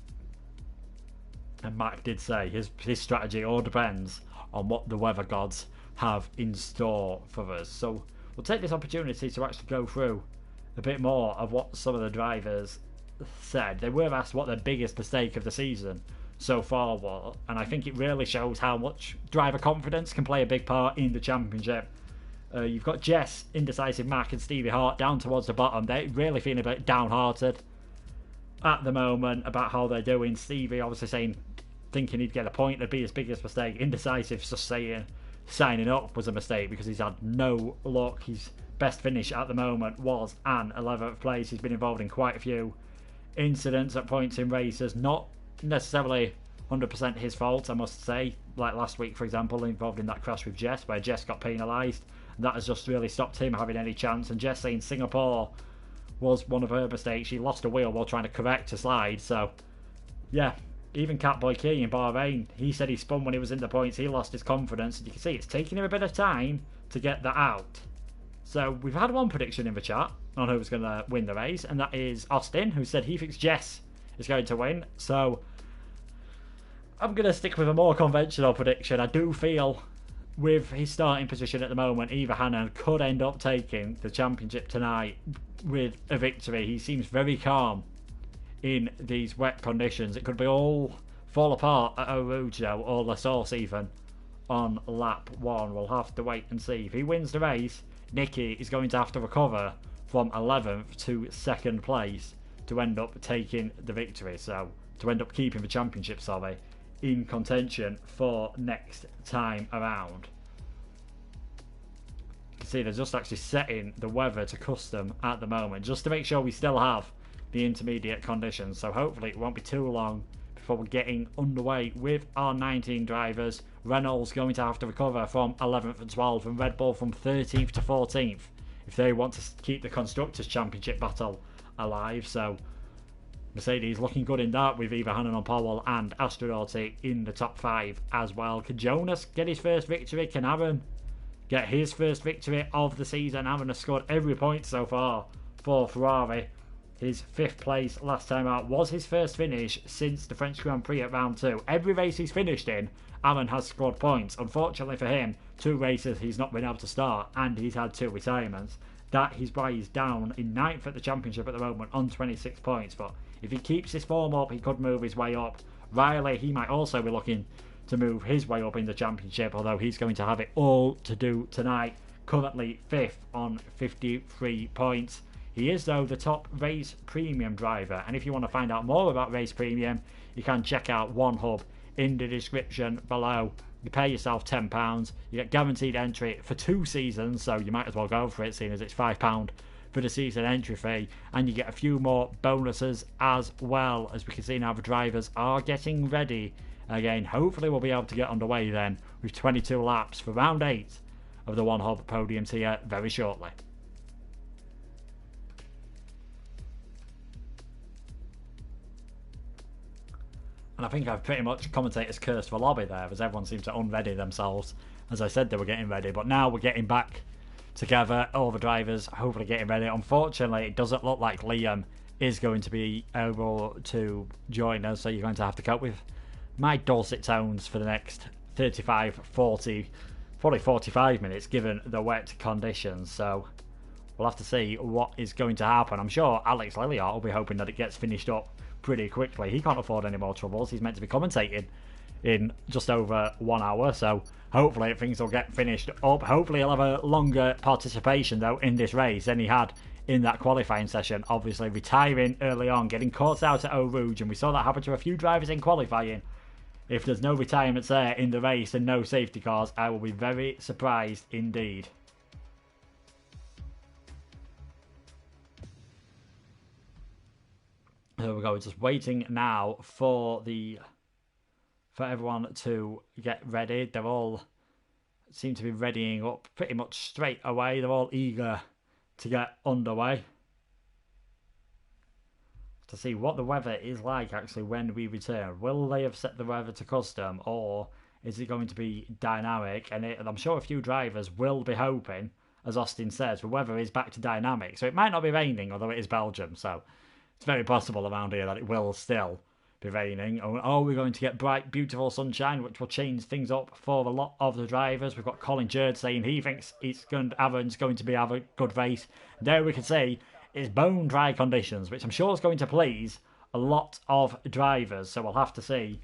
And Mac did say his strategy all depends on what the weather gods have in store for us. So we'll take this opportunity to actually go through a bit more of what some of the drivers said. They were asked what their biggest mistake of the season so far was, and I think it really shows how much driver confidence can play a big part in the championship. You've got Jess, Indecisive Mac and Stevie Hart down towards the bottom. They're really feeling a bit downhearted at the moment about how they're doing. Stevie obviously thinking he'd get a point, that'd be his biggest mistake. Indecisive just saying signing up was a mistake because he's had no luck. His best finish at the moment was an 11th place. He's been involved in quite a few incidents at points in races, not necessarily 100% his fault, I must say, like last week for example, involved in that crash with Jess where Jess got penalised. That has just really stopped him having any chance. And Jess saying Singapore was one of her mistakes. She lost a wheel while trying to correct a slide. So yeah, even Catboy Key in Bahrain, he said he spun when he was in the points. He lost his confidence, and you can see it's taking him a bit of time to get that out. So we've had one prediction in the chat on who's going to win the race, and that is Austin, who said he thinks Jess is going to win. So I'm going to stick with a more conventional prediction. I do feel with his starting position at the moment, Eva Hannon could end up taking the championship tonight with a victory. He seems very calm in these wet conditions. It could be all fall apart at Eau Rouge though, or La Source even, on lap 1. We'll have to wait and see. If he wins the race, Nicky is going to have to recover from 11th to 2nd place to end up taking the victory. So to end up keeping the championship, in contention for next time around. You can see they're just actually setting the weather to custom at the moment, just to make sure we still have the intermediate conditions. So hopefully it won't be too long before we're getting underway with our 19 drivers. Renault's going to have to recover from 11th and 12th, and Red Bull from 13th to 14th if they want to keep the Constructors' Championship battle alive. So Mercedes looking good in that, with Eva Hannon on pole and Astrodorti in the top 5 as well. Can Jonas get his first victory? Can Aaron get his first victory of the season? Aaron has scored every point so far for Ferrari. His 5th place last time out was his first finish since the French Grand Prix at round 2. Every race he's finished in, Aaron has scored points. Unfortunately for him, 2 races he's not been able to start, and he's had 2 retirements. That is why he's down in 9th at the championship at the moment on 26 points. But if he keeps his form up, he could move his way up. Riley, he might also be looking to move his way up in the championship, although he's going to have it all to do tonight. Currently 5th on 53 points. He is, though, the top Race Premium driver. And if you want to find out more about Race Premium, you can check out One Hub in the description below. You pay yourself £10. You get guaranteed entry for 2 seasons, so you might as well go for it, seeing as it's £5 for the season entry fee. And you get a few more bonuses as well. As we can see now, the drivers are getting ready again. Hopefully we'll be able to get underway then with 22 laps for round 8 of the One Hub podiums here very shortly. And I think I've pretty much commentators cursed the lobby there, as everyone seems to unready themselves. As I said, they were getting ready, but now we're getting back together. All the drivers hopefully getting ready. Unfortunately, it doesn't look like Liam is going to be able to join us, so you're going to have to cope with my dulcet tones for the next 35, 40, probably 45 minutes, given the wet conditions. So we'll have to see what is going to happen. I'm sure Alex Lilliard will be hoping that it gets finished up pretty quickly. He can't afford any more troubles. He's meant to be commentating in just over 1 hour, so hopefully things will get finished up. Hopefully he'll have a longer participation though in this race than he had in that qualifying session. Obviously retiring early on, getting caught out at Eau Rouge, and we saw that happen to a few drivers in qualifying. If there's no retirements there in the race and no safety cars, I will be very surprised indeed. There we go. We're just waiting now for everyone to get ready. They're all seem to be readying up pretty much straight away. They're all eager to get underway. to see what the weather is like actually when we return. Will they have set the weather to custom, or is it going to be dynamic? And I'm sure a few drivers will be hoping, as Austin says, the weather is back to dynamic. So it might not be raining, although it is Belgium. So it's very possible around here that it will still be raining. Or we're going to get bright, beautiful sunshine, which will change things up for a lot of the drivers. We've got Colin Jerd saying he thinks Aaron's going to have a good race. There we can see it's bone dry conditions, which I'm sure is going to please a lot of drivers. So we'll have to see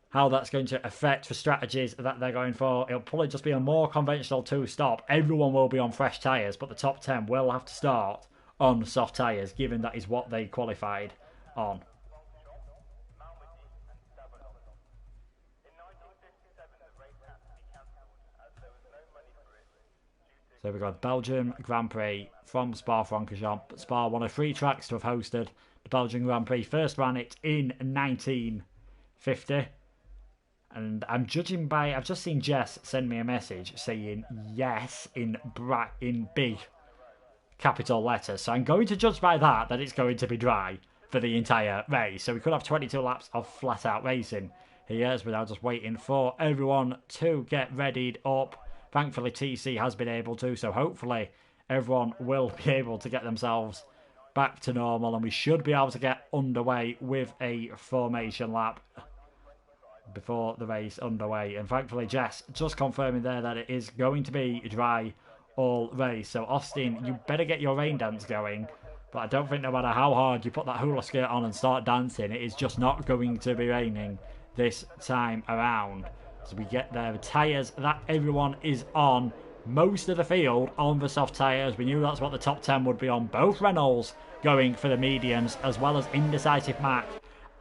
how that's going to affect the strategies that they're going for. It'll probably just be a more conventional two-stop. Everyone will be on fresh tyres, but the top 10 will have to start on soft tyres, given that is what they qualified on. So we've got Belgium Grand Prix from Spa-Francorchamps. Spa, one of 3 tracks to have hosted the Belgian Grand Prix. First ran it in 1950. And I'm judging by... I've just seen Jess send me a message saying yes in big capital letters. So I'm going to judge by that it's going to be dry for the entire race. So we could have 22 laps of flat-out racing here, as we're now just waiting for everyone to get readied up. Thankfully, TC has been able to, so hopefully everyone will be able to get themselves back to normal, and we should be able to get underway with a formation lap before the race underway. And thankfully, Jess just confirming there that it is going to be dry all race. So, Austin, you better get your rain dance going, but I don't think no matter how hard you put that hula skirt on and start dancing, it is just not going to be raining this time around. As we get there, the tyres that everyone is on, most of the field on the soft tyres. We knew that's what the top 10 would be on. Both Reynolds going for the mediums, as well as Indecisive Mac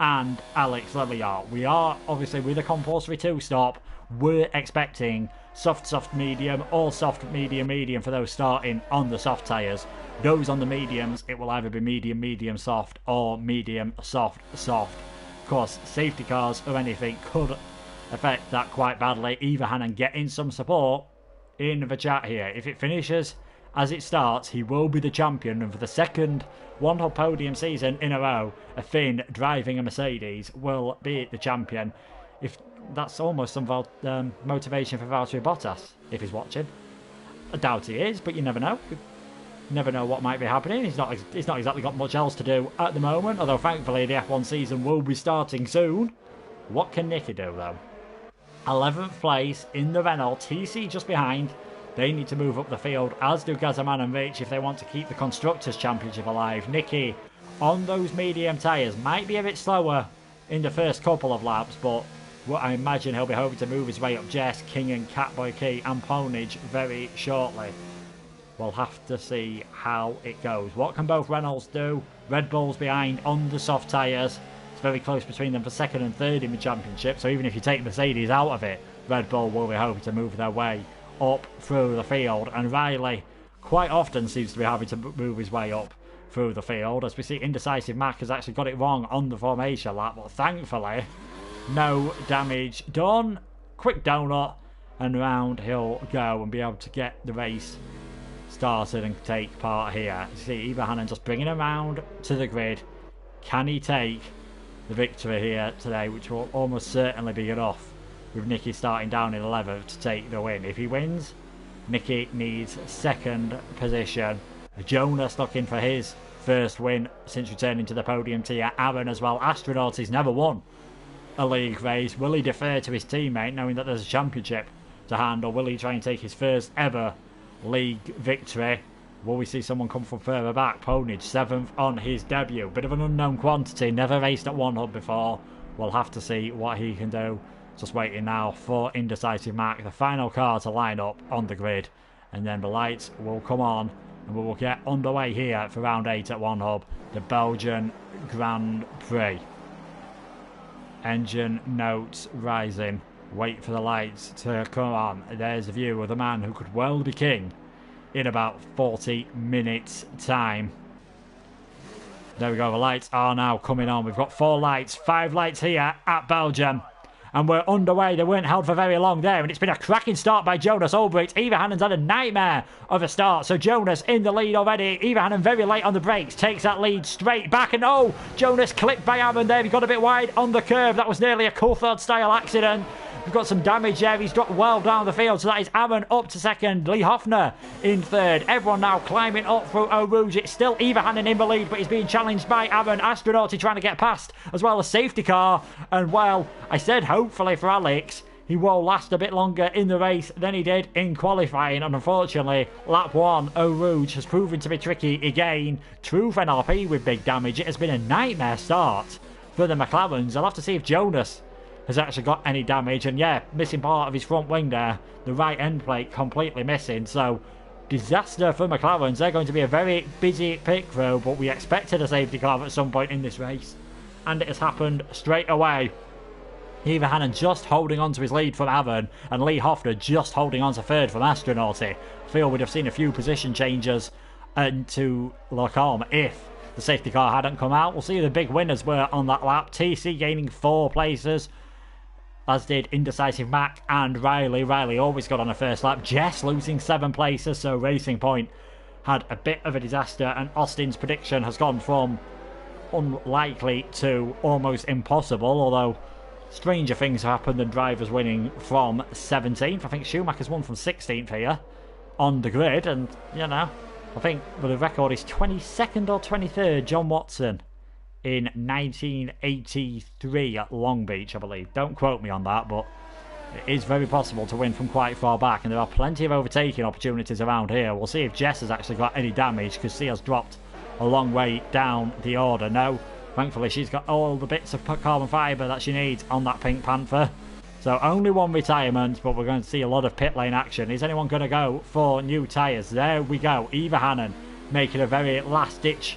and Alex Lilliard. We are, obviously, with a compulsory two-stop, we're expecting soft, medium, or soft, medium for those starting on the soft tyres. Those on the mediums, it will either be medium, soft, or medium, soft. Of course, safety cars or anything could affect that quite badly. Ivahanen getting some support in the chat here. If it finishes as it starts, he will be the champion, and for the second one-hole podium season in a row, a Finn driving a Mercedes will be the champion. If that's almost some motivation for Valtteri Bottas, if he's watching. I doubt he is, but you never know. You never know what might be happening. He's not exactly got much else to do at the moment, although thankfully the F1 season will be starting soon. What can Nicky do though? 11th place in the Renault, TC just behind. They need to move up the field, as do Gazaman and Rich, if they want to keep the Constructors' Championship alive. Nicky, on those medium tyres, might be a bit slower in the first couple of laps, but what I imagine he'll be hoping to move his way up Jess, King and Catboy Key and Ponage very shortly. We'll have to see how it goes. What can both Reynolds do? Red Bull's behind on the soft tyres. It's very close between them for second and third in the championship, so even if you take Mercedes out of it, Red Bull will be hoping to move their way up through the field. And Riley quite often seems to be having to move his way up through the field, as we see Indecisive Mac has actually got it wrong on the formation lap, but thankfully no damage done. Quick donut and round he'll go and be able to get the race started and take part here. You see Ivahanen just bringing him around to the grid. Can he take the victory here today, which will almost certainly be enough, with Nicky starting down in 11th to take the win. If he wins, Nicky needs second position. Jonas looking for his first win since returning to the podium tier. Aaron as well. Astronaut, he's never won a league race. Will he defer to his teammate knowing that there's a championship to handle? Will he try and take his first ever league victory? Will we see someone come from further back? Ponage, 7th on his debut. Bit of an unknown quantity. Never raced at one hub before. We'll have to see what he can do. Just waiting now for Indecisive Mac, the final car to line up on the grid. And then the lights will come on and we will get underway here for round 8 at one hub, the Belgian Grand Prix. Engine notes rising. Wait for the lights to come on. There's a view of the man who could well be king in about 40 minutes time. There we go, the lights are now coming on. We've got 4 lights, 5 lights here at Belgium. And we're underway. They weren't held for very long there. And it's been a cracking start by Jonas Ulbricht. Eva Hannon's had a nightmare of a start. So Jonas in the lead already. Eva Hannon very late on the brakes. Takes that lead straight back. And oh, Jonas clipped by Aaron there. He got a bit wide on the curve. That was nearly a Coulthard style accident. We've got some damage there. He's dropped well down the field. So that is Aaron up to second. Lee Hoffner in third. Everyone now climbing up through Eau Rouge. It's still Eva Hannon in the lead, but he's being challenged by Aaron. Astronauty trying to get past, as well as safety car. And well, I said hopefully for Alex, he will last a bit longer in the race than he did in qualifying. And unfortunately, lap 1, Eau Rouge has proven to be tricky again. Truth NRP with big damage. It has been a nightmare start for the McLarens. I'll have to see if Jonas has actually got any damage. And yeah, missing part of his front wing there. The right end plate completely missing. So, disaster for McLarens. They're going to be a very busy pit crew, but we expected a safety car at some point in this race. And it has happened straight away. Eva Hannon just holding on to his lead from Avon, and Lee Hoffner just holding on to third from Astronauty. I feel we'd have seen a few position changes into Lacombe if the safety car hadn't come out. We'll see who the big winners were on that lap. TC gaining 4 places, as did Indecisive Mac and Riley. Riley always got on a first lap. Jess losing 7 places, so Racing Point had a bit of a disaster, and Austin's prediction has gone from unlikely to almost impossible, although stranger things have happened than drivers winning from 17th. I think Schumacher's won from 16th here on the grid, and you know, I think the record is 22nd or 23rd, John Watson in 1983 at Long Beach, I believe. Don't quote me on that, but it is very possible to win from quite far back, and there are plenty of overtaking opportunities around here. We'll see if Jess has actually got any damage, because she has dropped a long way down the order. No, thankfully she's got all the bits of carbon fibre that she needs on that Pink Panther. So only 1 retirement, but we're going to see a lot of pit lane action. Is anyone going to go for new tyres? There we go. Eva Hannon making a very last-ditch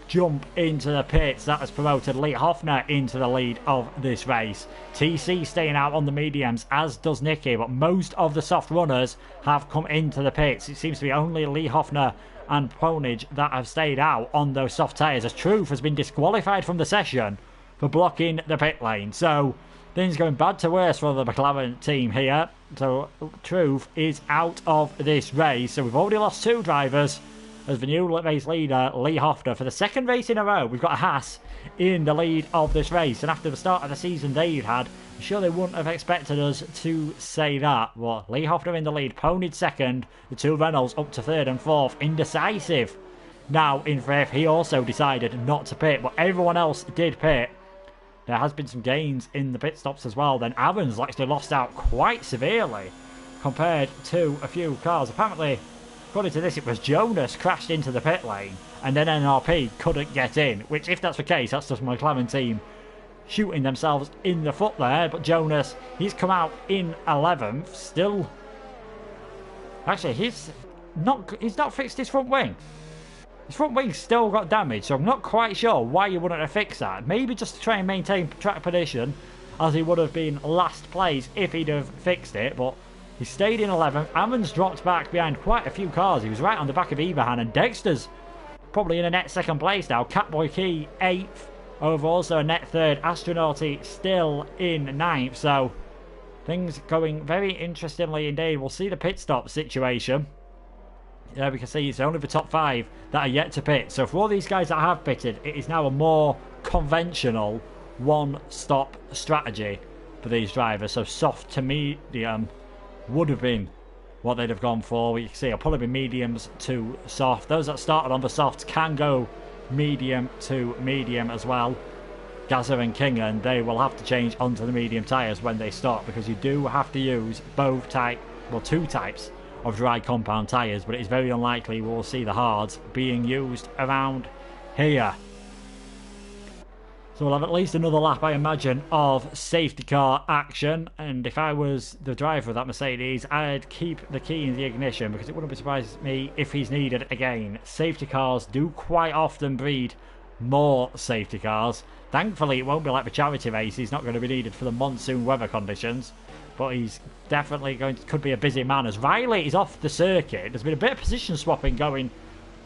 jump into the pits. That has promoted Lee Hoffner into the lead of this race. TC staying out on the mediums, as does Nikki, but most of the soft runners have come into the pits. It seems to be only Lee Hoffner and Ponage that have stayed out on those soft tyres, as Truth has been disqualified from the session for blocking the pit lane. So things going bad to worse for the McLaren team here. So Truth is out of this race. So we've already lost 2 drivers, as the new race leader, Lee Hoffner, for the 2nd race in a row. We've got a Haas in the lead of this race, and after the start of the season they've had, I'm sure they wouldn't have expected us to say that. Well, Lee Hoffner in the lead, Ponage 2nd, the 2 Reynolds up to 3rd and 4th. Indecisive now in 5th. He also decided not to pit, but everyone else did pit. There has been some gains in the pit stops as well. Then Aaron's actually lost out quite severely compared to a few cars. Apparently, according to this, it was Jonas crashed into the pit lane and then NRP couldn't get in, which if that's the case, that's just my McLaren team shooting themselves in the foot there. But Jonas, he's come out in 11th, still. Actually, he's not fixed his front wing. His front wing's still got damage, so I'm not quite sure why you wouldn't have fixed that. Maybe just to try and maintain track position, as he would have been last place if he'd have fixed it, but he stayed in 11th. Aaron's dropped back behind quite a few cars. He was right on the back of Eberhan, and Dexter's probably in a net 2nd place now. Catboy Key 8th. Over also a net 3rd. Astronauty still in 9th. So things going very interestingly indeed. We'll see the pit stop situation. Yeah, we can see it's only the top 5 that are yet to pit. So for all these guys that have pitted, it is now a more conventional one-stop strategy for these drivers. So soft to medium would have been what they'd have gone for. We can see it'll probably be mediums to soft. Those that started on the softs can go medium to medium as well. Gaza and Kingan, they will have to change onto the medium tyres when they stop, because you do have to use both two types of dry compound tyres, but it is very unlikely we'll see the hards being used around here. So we'll have at least another lap, I imagine, of safety car action. And if I was the driver of that Mercedes, I'd keep the key in the ignition, because it wouldn't be surprising me if he's needed again. Safety cars do quite often breed more safety cars. Thankfully, it won't be like the charity race. He's not going to be needed for the monsoon weather conditions. But he's definitely could be a busy man, as Riley is off the circuit. There's been a bit of position swapping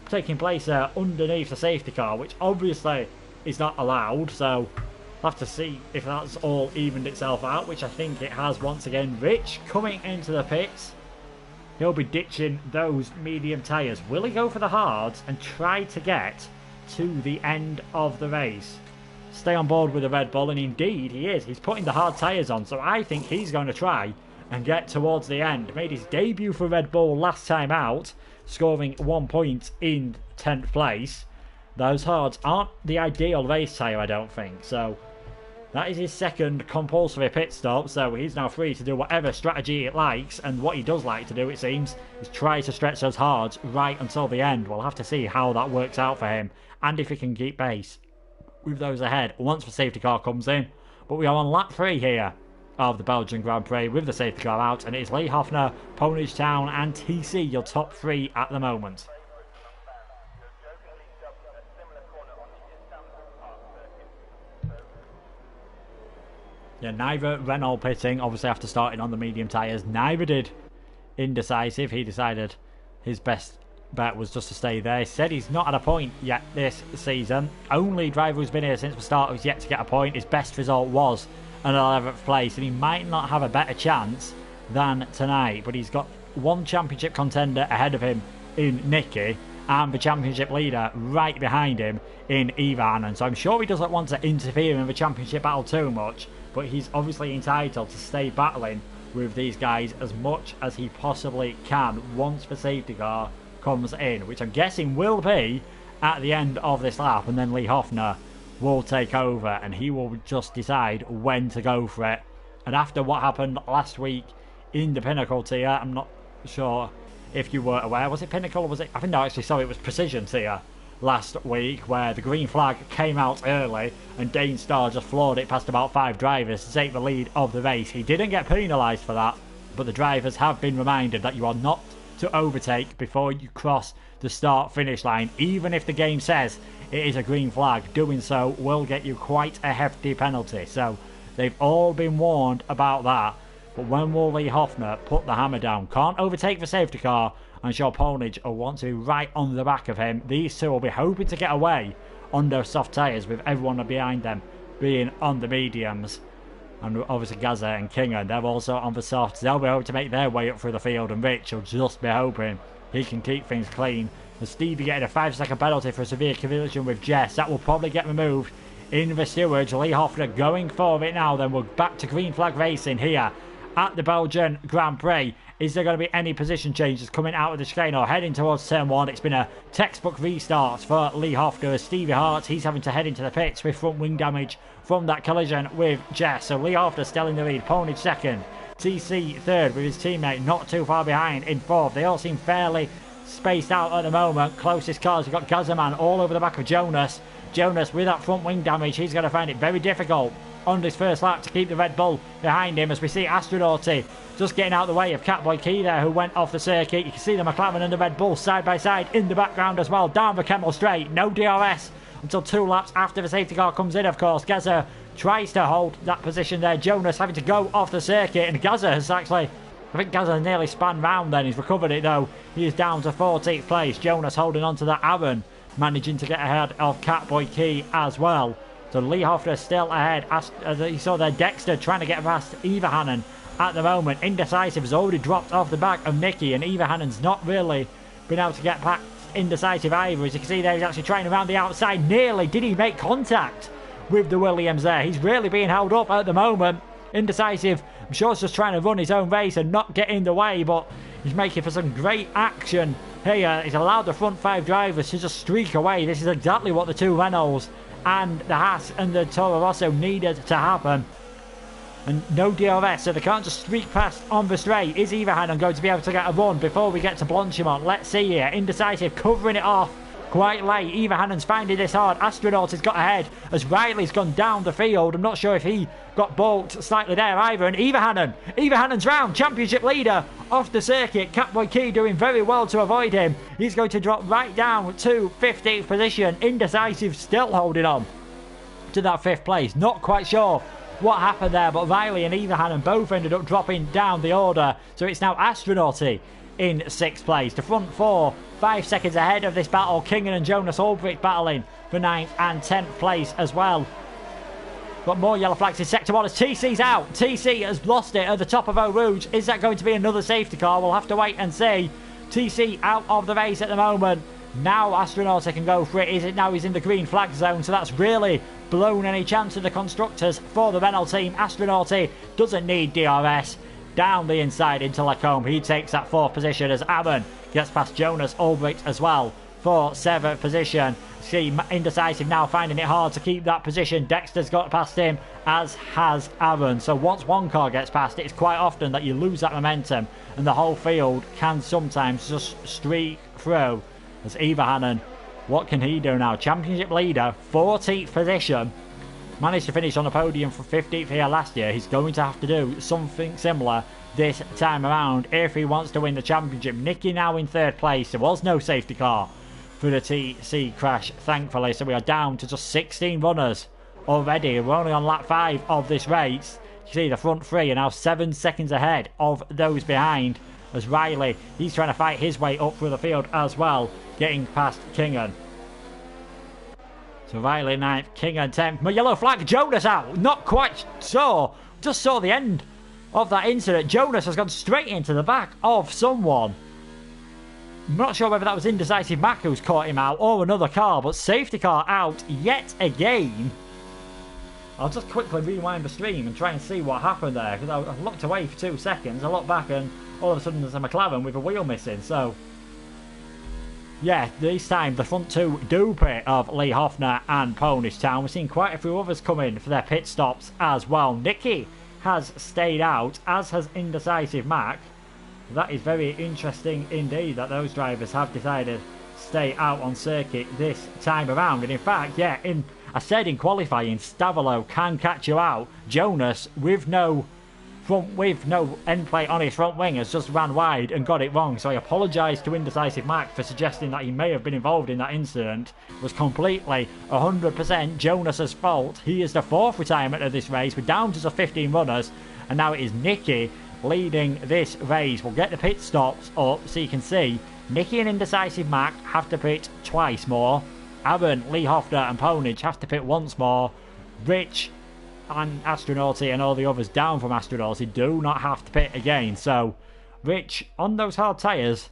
taking place underneath the safety car, which obviously is not allowed. So We'll have to see if that's all evened itself out, which I think it has once again. Rich coming into the pits. He'll be ditching those medium tyres. Will he go for the hards and try to get to the end of the race? Stay on board with the Red Bull, and indeed he is. He's putting the hard tyres on, so I think he's going to try and get towards the end. Made his debut for Red Bull last time out, scoring 1 point in 10th place. Those hards aren't the ideal race tyre, I don't think, so that is his second compulsory pit stop, so he's now free to do whatever strategy it likes, and what he does like to do, it seems, is try to stretch those hards right until the end. We'll have to see how that works out for him, and if he can keep pace with those ahead once the safety car comes in. But we are on lap 3 here of the Belgian Grand Prix with the safety car out, and it is Lee Hoffner, Ponage Town and TC, your top 3 at the moment. Yeah, neither Renault pitting, obviously after starting on the medium tyres. Neither did Indecisive. He decided his best bet was just to stay there. He said he's not had a point yet this season. Only driver who's been here since the start who's yet to get a point. His best result was an 11th place, and he might not have a better chance than tonight. But he's got one championship contender ahead of him in Nicky, and the championship leader right behind him in Ivan. And so I'm sure he doesn't want to interfere in the championship battle too much, but he's obviously entitled to stay battling with these guys as much as he possibly can once the safety car comes in, which I'm guessing will be at the end of this lap, and then Lee Hoffner will take over and he will just decide when to go for it. And after what happened last week in the Pinnacle tier, I'm not sure if you were aware, was it Pinnacle or was it, I think no, actually sorry, it was Precision tier last week, where the green flag came out early and Dane Starr just floored it past about 5 drivers to take the lead of the race. He didn't get penalised for that, but the drivers have been reminded that you are not to overtake before you cross the start finish line. Even if the game says it is a green flag, doing so will get you quite a hefty penalty. So they've all been warned about that. But when will Lee Hoffner put the hammer down? Can't overtake the safety car, and sure Ponage will want to be right on the back of him. These two will be hoping to get away on those soft tyres, with everyone behind them being on the mediums. And obviously Gaza and Kingan, they're also on the softs. They'll be able to make their way up through the field, and Rich will just be hoping he can keep things clean. And Stevie getting a 5-second penalty for a severe collision with Jess. That will probably get removed in the stewards. Lee Hoffner going for it now. Then we're back to green flag racing here at the Belgian Grand Prix. Is there going to be any position changes coming out of the chicane or heading towards turn 1? It's been a textbook restart for Lee Hoffner as Stevie Hart, he's having to head into the pits with front wing damage from that collision with Jess. So Lee Hoffner still in the lead, Ponage second, TC third with his teammate not too far behind in fourth. They all seem fairly spaced out at the moment. Closest cars, we've got Gazaman all over the back of Jonas. Jonas with that front wing damage, he's going to find it very difficult on his first lap to keep the Red Bull behind him, as we see Astronauty just getting out of the way of Catboy Key there, who went off the circuit. You can see the McLaren and the Red Bull side by side in the background as well, down the Kemmel straight. No DRS until 2 laps after the safety car comes in, of course. Gaza tries to hold that position there. Jonas having to go off the circuit, and Gaza has actually, I think Gaza nearly spun round then. He's recovered it though. He is down to 14th place. Jonas holding on to that. Aaron managing to get ahead of Catboy Key as well. So Lee Hoffner still ahead. As you saw there, Dexter trying to get past Ivahanen at the moment. Indecisive has already dropped off the back of Nicky, and Ivahanen's not really been able to get past Indecisive either. As you can see there, he's actually trying around the outside. Nearly did he make contact with the Williams there. He's really being held up at the moment. Indecisive, I'm sure, is just trying to run his own race and not get in the way, but he's making for some great action here. He's allowed the front 5 drivers to just streak away. This is exactly what the 2 Renaults and the Haas and the Toro Rosso needed to happen. And no DRS, so they can't just streak past on the straight. Is Ivahanen going to be able to get a run before we get to Blanchimont? Let's see here. Indecisive covering it off quite late. Ivahanen's finding this hard. Astronaut has got ahead as Riley's gone down the field. I'm not sure if he got balked slightly there either. And Ivahanen's round, championship leader off the circuit. Catboy Key doing very well to avoid him. He's going to drop right down to 15th position. Indecisive still holding on to that 5th place. Not quite sure what happened there, but Riley and Ivahanen both ended up dropping down the order. So it's now Astronauty in 6th place. The front 4, 5 seconds ahead of this battle. Kingan and Jonas Ulbricht battling for 9th and 10th place as well. Got more yellow flags in sector 1 as TC's out. TC has lost it at the top of Eau Rouge. Is that going to be another safety car? We'll have to wait and see. TC out of the race at the moment. Now Astronauta can go for it. Is it now he's in the green flag zone? So that's really blown any chance of the constructors for the Renault team. Astronauta doesn't need DRS. Down the inside into Lacombe. He takes that 4th position as Aaron gets past Jonas Ulbricht as well for 7th position. See, Indecisive now finding it hard to keep that position. Dexter's got past him, as has Aaron. So once one car gets past, it's quite often that you lose that momentum and the whole field can sometimes just streak through. As Ivahanen, what can he do now? Championship leader, 14th position. Managed to finish on the podium for 15th here last year. He's going to have to do something similar this time around if he wants to win the championship. Nicky now in 3rd place. There was no safety car for the TC crash, thankfully. So we are down to just 16 runners already. We're only on lap 5 of this race. You see the front 3 are now 7 seconds ahead of those behind. As Riley, he's trying to fight his way up through the field as well, getting past Kingan. So Riley 9th, Kingan 10th. My yellow flag, Jonas out. Not quite so. Just saw the end of that incident. Jonas has gone straight into the back of someone. I'm not sure whether that was Indecisive Mac who's caught him out or another car, but safety car out yet again. I'll just quickly rewind the stream and try and see what happened there, because I looked away for 2 seconds. I looked back and all of a sudden there's a McLaren with a wheel missing. So yeah, this time the front 2 do pit of Lee Hoffner and Ponish Town. We're seeing quite a few others come in for their pit stops as well. Nicky has stayed out, as has Indecisive Mac. That is very interesting indeed that those drivers have decided to stay out on circuit this time around. And in fact, yeah, I said in qualifying, Stavolo can catch you out. Jonas, with no end plate on his front wing, has just ran wide and got it wrong. So I apologise to Indecisive Mac for suggesting that he may have been involved in that incident. It was completely 100% Jonas's fault. He is the 4th retirement of this race. We're down to just 15 runners, and now it is Nicky leading this race. We'll get the pit stops up so you can see Nicky and Indecisive Mac have to pit twice more. Aaron, Lee Hoffner and Ponage have to pit once more. Rich and Astronauti and all the others down from Astronauti do not have to pit again. So Rich, on those hard tyres,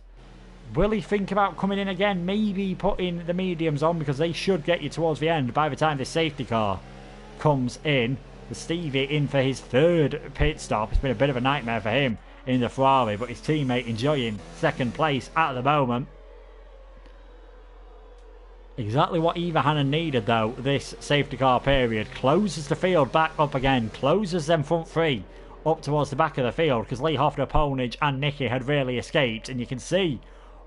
will he think about coming in again? Maybe putting the mediums on, because they should get you towards the end by the time this safety car comes in. The Stevie in for his 3rd pit stop. It's been a bit of a nightmare for him in the Ferrari, but his teammate enjoying 2nd place at the moment. Exactly what Ivahanen needed though, this safety car period. Closes the field back up again, closes them front 3 up towards the back of the field, because Lee Hoffner, Ponage and Nicky had really escaped. And you can see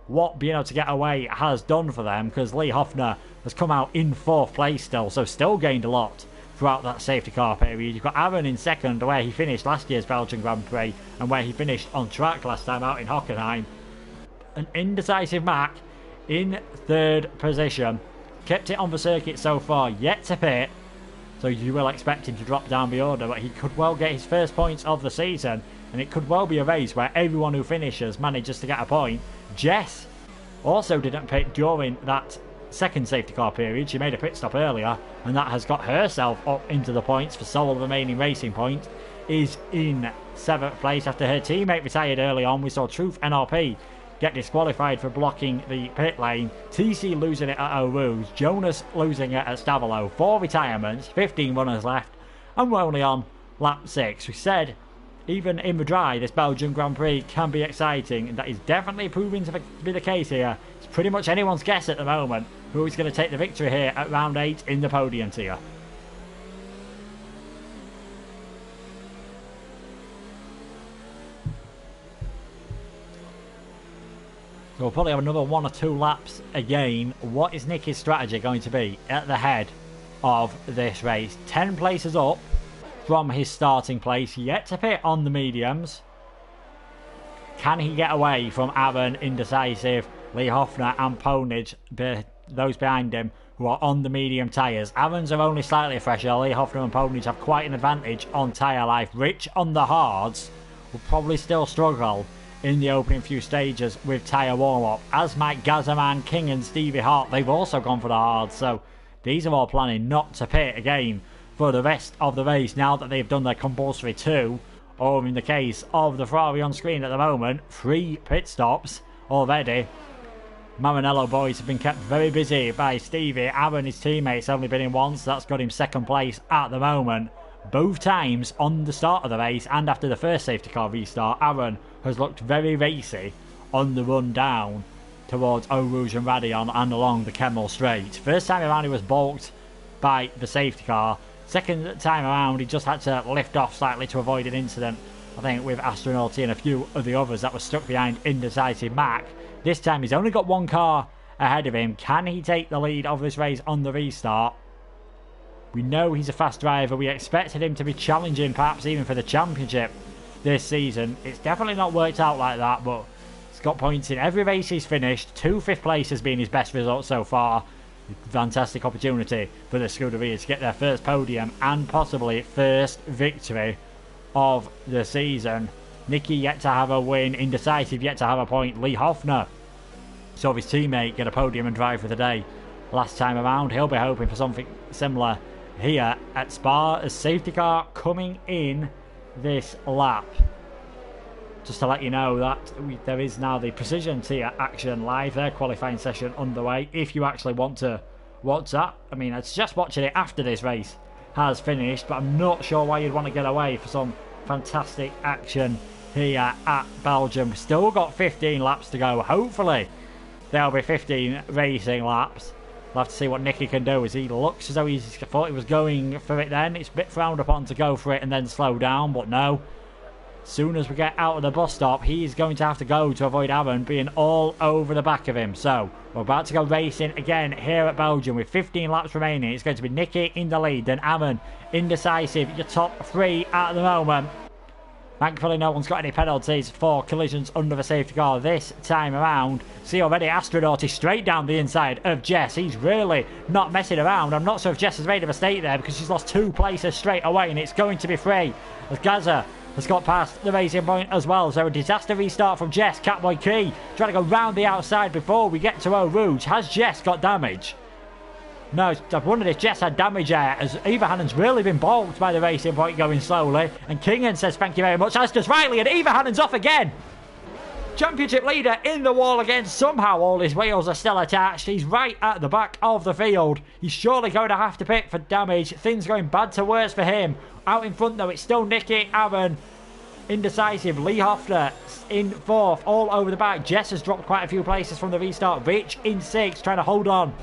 what being able to get away has done for them, because Lee Hoffner has come out in 4th place still, so still gained a lot throughout that safety car period. You've got Aaron in 2nd, where he finished last year's Belgian Grand Prix and where he finished on track last time out in Hockenheim. An Indecisive Mac in 3rd position. Kept it on the circuit so far, yet to pit, so you will expect him to drop down the order, but he could well get his 1st points of the season, and it could well be a race where everyone who finishes manages to get a point. Jess also didn't pit during that 2nd safety car period. She made a pit stop earlier, and that has got herself up into the points for sole remaining racing point. Is in 7th place after her teammate retired early on. We saw Truth NRP get disqualified for blocking the pit lane. TC losing it at Eau Rouge. Jonas losing it at Stavolo. 4 retirements, 15 runners left, and we're only on lap 6. We said even in the dry this Belgian Grand Prix can be exciting, and that is definitely proving to be the case here. It's pretty much anyone's guess at the moment who is going to take the victory here at round 8 in the podium tier. So we'll probably have another 1 or 2 laps again. What is Nicky's strategy going to be at the head of this race? 10 places up from his starting place, yet to pit on the mediums. Can he get away from Aaron, Indecisive, Lee Hoffner and Ponage, those behind him who are on the medium tyres? Aaron's are only slightly fresher. Lee Hoffner and Ponage have quite an advantage on tyre life. Rich on the hards will probably still struggle in the opening few stages with tyre warm-up, as might Gazaman, King and Stevie Hart. They've also gone for the hards, so these are all planning not to pit again for the rest of the race now that they've done their compulsory 2, or in the case of the Ferrari on screen at the moment, 3 pit stops already. Maranello boys have been kept very busy by Stevie. Aaron, his teammate's only been in once. That's got him second place at the moment. Both times on the start of the race and after the first safety car restart, Aaron has looked very racy on the run down towards Eau Rouge and Radion and along the Kemmel Straight. First time around he was balked by the safety car. Second time around he just had to lift off slightly to avoid an incident, I think, with Astronauti and a few of the others that were stuck behind Indecisive Mac. This time he's only got one car ahead of him. Can he take the lead of this race on the restart? We know he's a fast driver. We expected him to be challenging perhaps even for the championship this season. It's definitely not worked out like that, but he's got points in every race he's finished. 2 fifth place has been his best result so far. Fantastic opportunity for the Scuderia to get their first podium and possibly first victory of the season. Nicky yet to have a win. Indecisive yet to have a point. Lee Hoffner saw his teammate get a podium and drive for the day last time around. He'll be hoping for something similar here at Spa. A safety car coming in this lap. Just to let you know that there is now the Precision Tier Action live, their qualifying session underway. If you actually want to watch that, I mean, I'd suggest watching it after this race has finished, but I'm not sure why you'd want to get away for some fantastic action here at Belgium. Still got 15 laps to go. Hopefully there'll be 15 racing laps. We'll have to see what Nicky can do, as he looks as though he thought he was going for it then. It's a bit frowned upon to go for it and then slow down, but no. As soon as we get out of the bus stop, he's going to have to go to avoid Aaron being all over the back of him. So we're about to go racing again here at Belgium with 15 laps remaining. It's going to be Nicky in the lead, then Aaron, Indecisive, your top 3 at the moment. Thankfully no one's got any penalties for collisions under the safety car this time around. See already Astronauti straight down the inside of Jess. He's really not messing around. I'm not sure if Jess has made a mistake there because she's lost 2 places straight away and it's going to be free as Gaza has got past the racing point as well. So a disaster restart from Jess. Catboy Key trying to go round the outside before we get to Eau Rouge. Has Jess got damage? No, I've wondered if Jess had damage there, as Eva Hannon's really been balked by the racing point going slowly. And Kingan says thank you very much, as does Riley, and Eva Hannon's off again. Championship leader in the wall again. Somehow all his wheels are still attached. He's right at the back of the field. He's surely going to have to pit for damage. Things going bad to worse for him. Out in front though, it's still Nicky, Aaron, Indecisive, Lee Hoffner in 4th, all over the back. Jess has dropped quite a few places from the restart. Rich in 6th, trying to hold on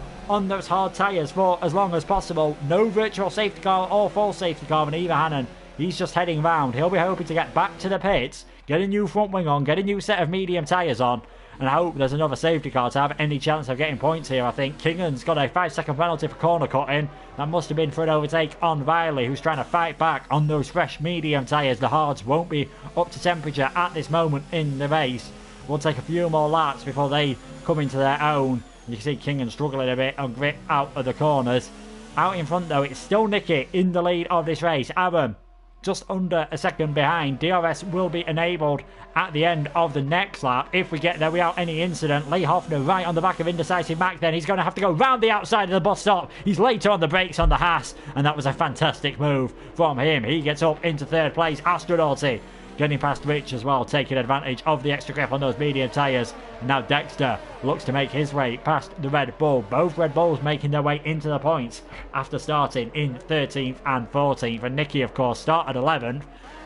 those hard tyres for as long as possible. No virtual safety car or full safety car from Eva Hannon. He's just heading round. He'll be hoping to get back to the pits, get a new front wing on, get a new set of medium tyres on, and hope there's another safety car to have any chance of getting points here. I think Kingan's got a 5-second penalty for corner cutting. That must have been for an overtake on Riley, who's trying to fight back on those fresh medium tyres. The hards won't be up to temperature at this moment in the race. We'll take a few more laps before they come into their own. You can see Kingan struggling a bit on grip out of the corners. Out in front though, it's still Nicky in the lead of this race. Aaron just under a second behind. DRS will be enabled at the end of the next lap if we get there without any incident. Lee Hoffner right on the back of Indecisive Mac then. He's going to have to go round the outside of the bus stop. He's later on the brakes on the Haas, and that was a fantastic move from him. He gets up into 3rd place. Astronauti getting past Rich as well, taking advantage of the extra grip on those medium tyres. And now Dexter looks to make his way past the Red Bull. Both Red Bulls making their way into the points after starting in 13th and 14th. And Nicky, of course, started 11th,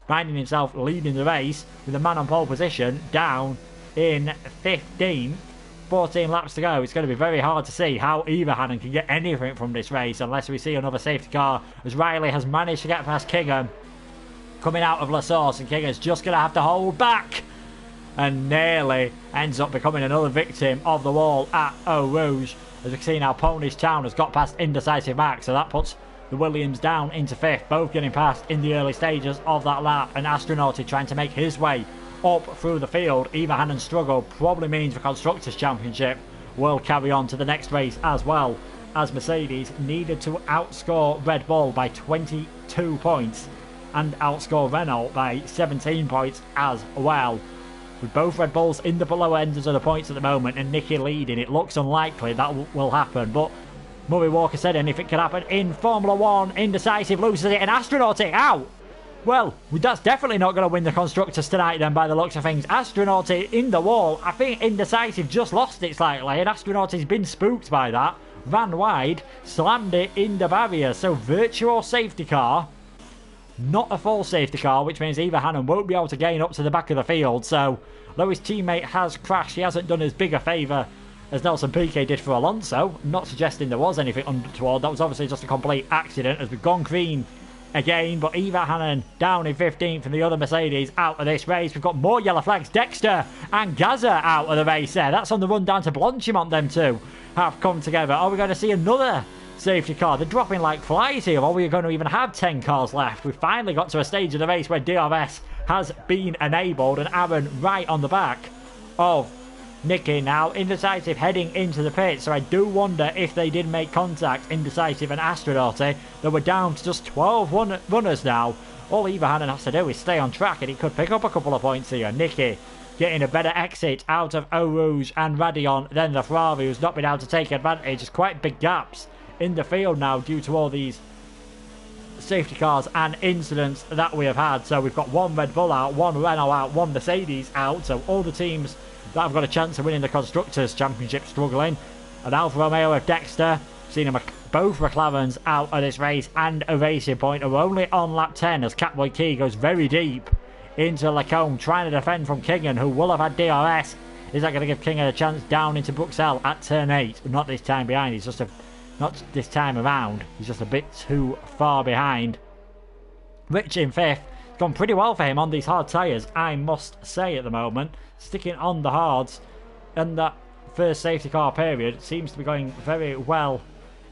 finding himself leading the race with a man on pole position down in 15th. 14 laps to go. It's going to be very hard to see how Eva Hannon can get anything from this race unless we see another safety car, as Riley has managed to get past Kingham coming out of La Source, and Kingan's just going to have to hold back and nearly ends up becoming another victim of the wall at Eau Rouge. As we can see now, Ponish Town has got past Indecisive Mac, so that puts the Williams down into 5th, both getting past in the early stages of that lap. And Astronauti trying to make his way up through the field. Eva Hannon's struggle probably means the Constructors' Championship will carry on to the next race, as well as Mercedes needed to outscore Red Bull by 22 points and outscore Renault by 17 points as well. With both Red Bulls in the lower ends of the points at the moment and Nicky leading, it looks unlikely that will happen, but Murray Walker said anything could happen in Formula 1. Indecisive loses it and Astronautic out. Well, that's definitely not going to win the Constructors tonight then by the looks of things. Astronautic in the wall. I think Indecisive just lost it slightly and Astronautic's been spooked by that. Ran wide, slammed it in the barrier. So virtual safety car. Not a full safety car, which means Eva Hannon won't be able to gain up to the back of the field. So, though his teammate has crashed, he hasn't done as big a favour as Nelson Piquet did for Alonso. Not suggesting there was anything untoward. That was obviously just a complete accident as we've gone green again. But Eva Hannon down in 15th and the other Mercedes out of this race. We've got more yellow flags. Dexter and Gaza out of the race there. That's on the run down to Blanchimont, them two have come together. Are we going to see another safety car? They're dropping like flies here. Are we going to even have 10 cars left? We finally got to a stage of the race where DRS has been enabled and Aaron right on the back of Nicky now. Indecisive heading into the pit, so I do wonder if they did make contact, Indecisive and Astronauti. They were down to just 12 runners now. All Eva Hannon has to do is stay on track and he could pick up a couple of points here. Nicky getting a better exit out of Eau Rouge and Radion than the Ferrari, who's not been able to take advantage. There's quite big gaps in the field now due to all these safety cars and incidents that we have had. So we've got one Red Bull out, one Renault out, one Mercedes out. So all the teams that have got a chance of winning the Constructors' Championship struggling. And Alfa Romeo of Dexter, seen both McLarens out of this race and a Racing Point are only on lap 10 as Catboy Key goes very deep into Lacombe, trying to defend from Kingan, who will have had DRS. Is that going to give Kingan a chance down into Bruxelles at turn 8? Not this time behind, he's just not this time around, he's just a bit too far behind. Rich in 5th, it's gone pretty well for him on these hard tyres, I must say at the moment. Sticking on the hards and that first safety car period seems to be going very well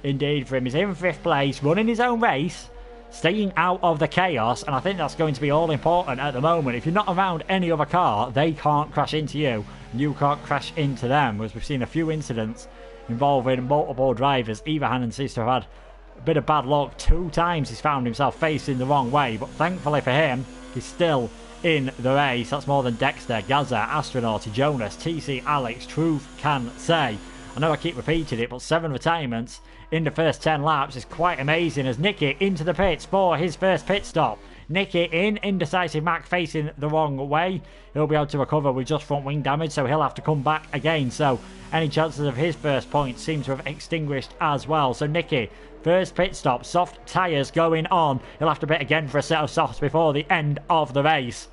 indeed for him. He's in 5th place, running his own race, staying out of the chaos, and I think that's going to be all important at the moment. If you're not around any other car, they can't crash into you, and you can't crash into them, as we've seen a few incidents involving multiple drivers. Eva Hannon seems to have had a bit of bad luck. 2 times he's found himself facing the wrong way, but thankfully for him, he's still in the race. That's more than Dexter, Gaza, Astronaut, Jonas, TC, Alex, Truth can say. I know I keep repeating it, but 7 retirements in the first 10 laps is quite amazing as Nicky into the pits for his first pit stop. Nicky in Indecisive Mac facing the wrong way. He'll be able to recover with just front wing damage, so he'll have to come back again. So any chances of his first point seem to have extinguished as well. So Nicky, first pit stop, soft tyres going on. He'll have to pit again for a set of softs before the end of the race.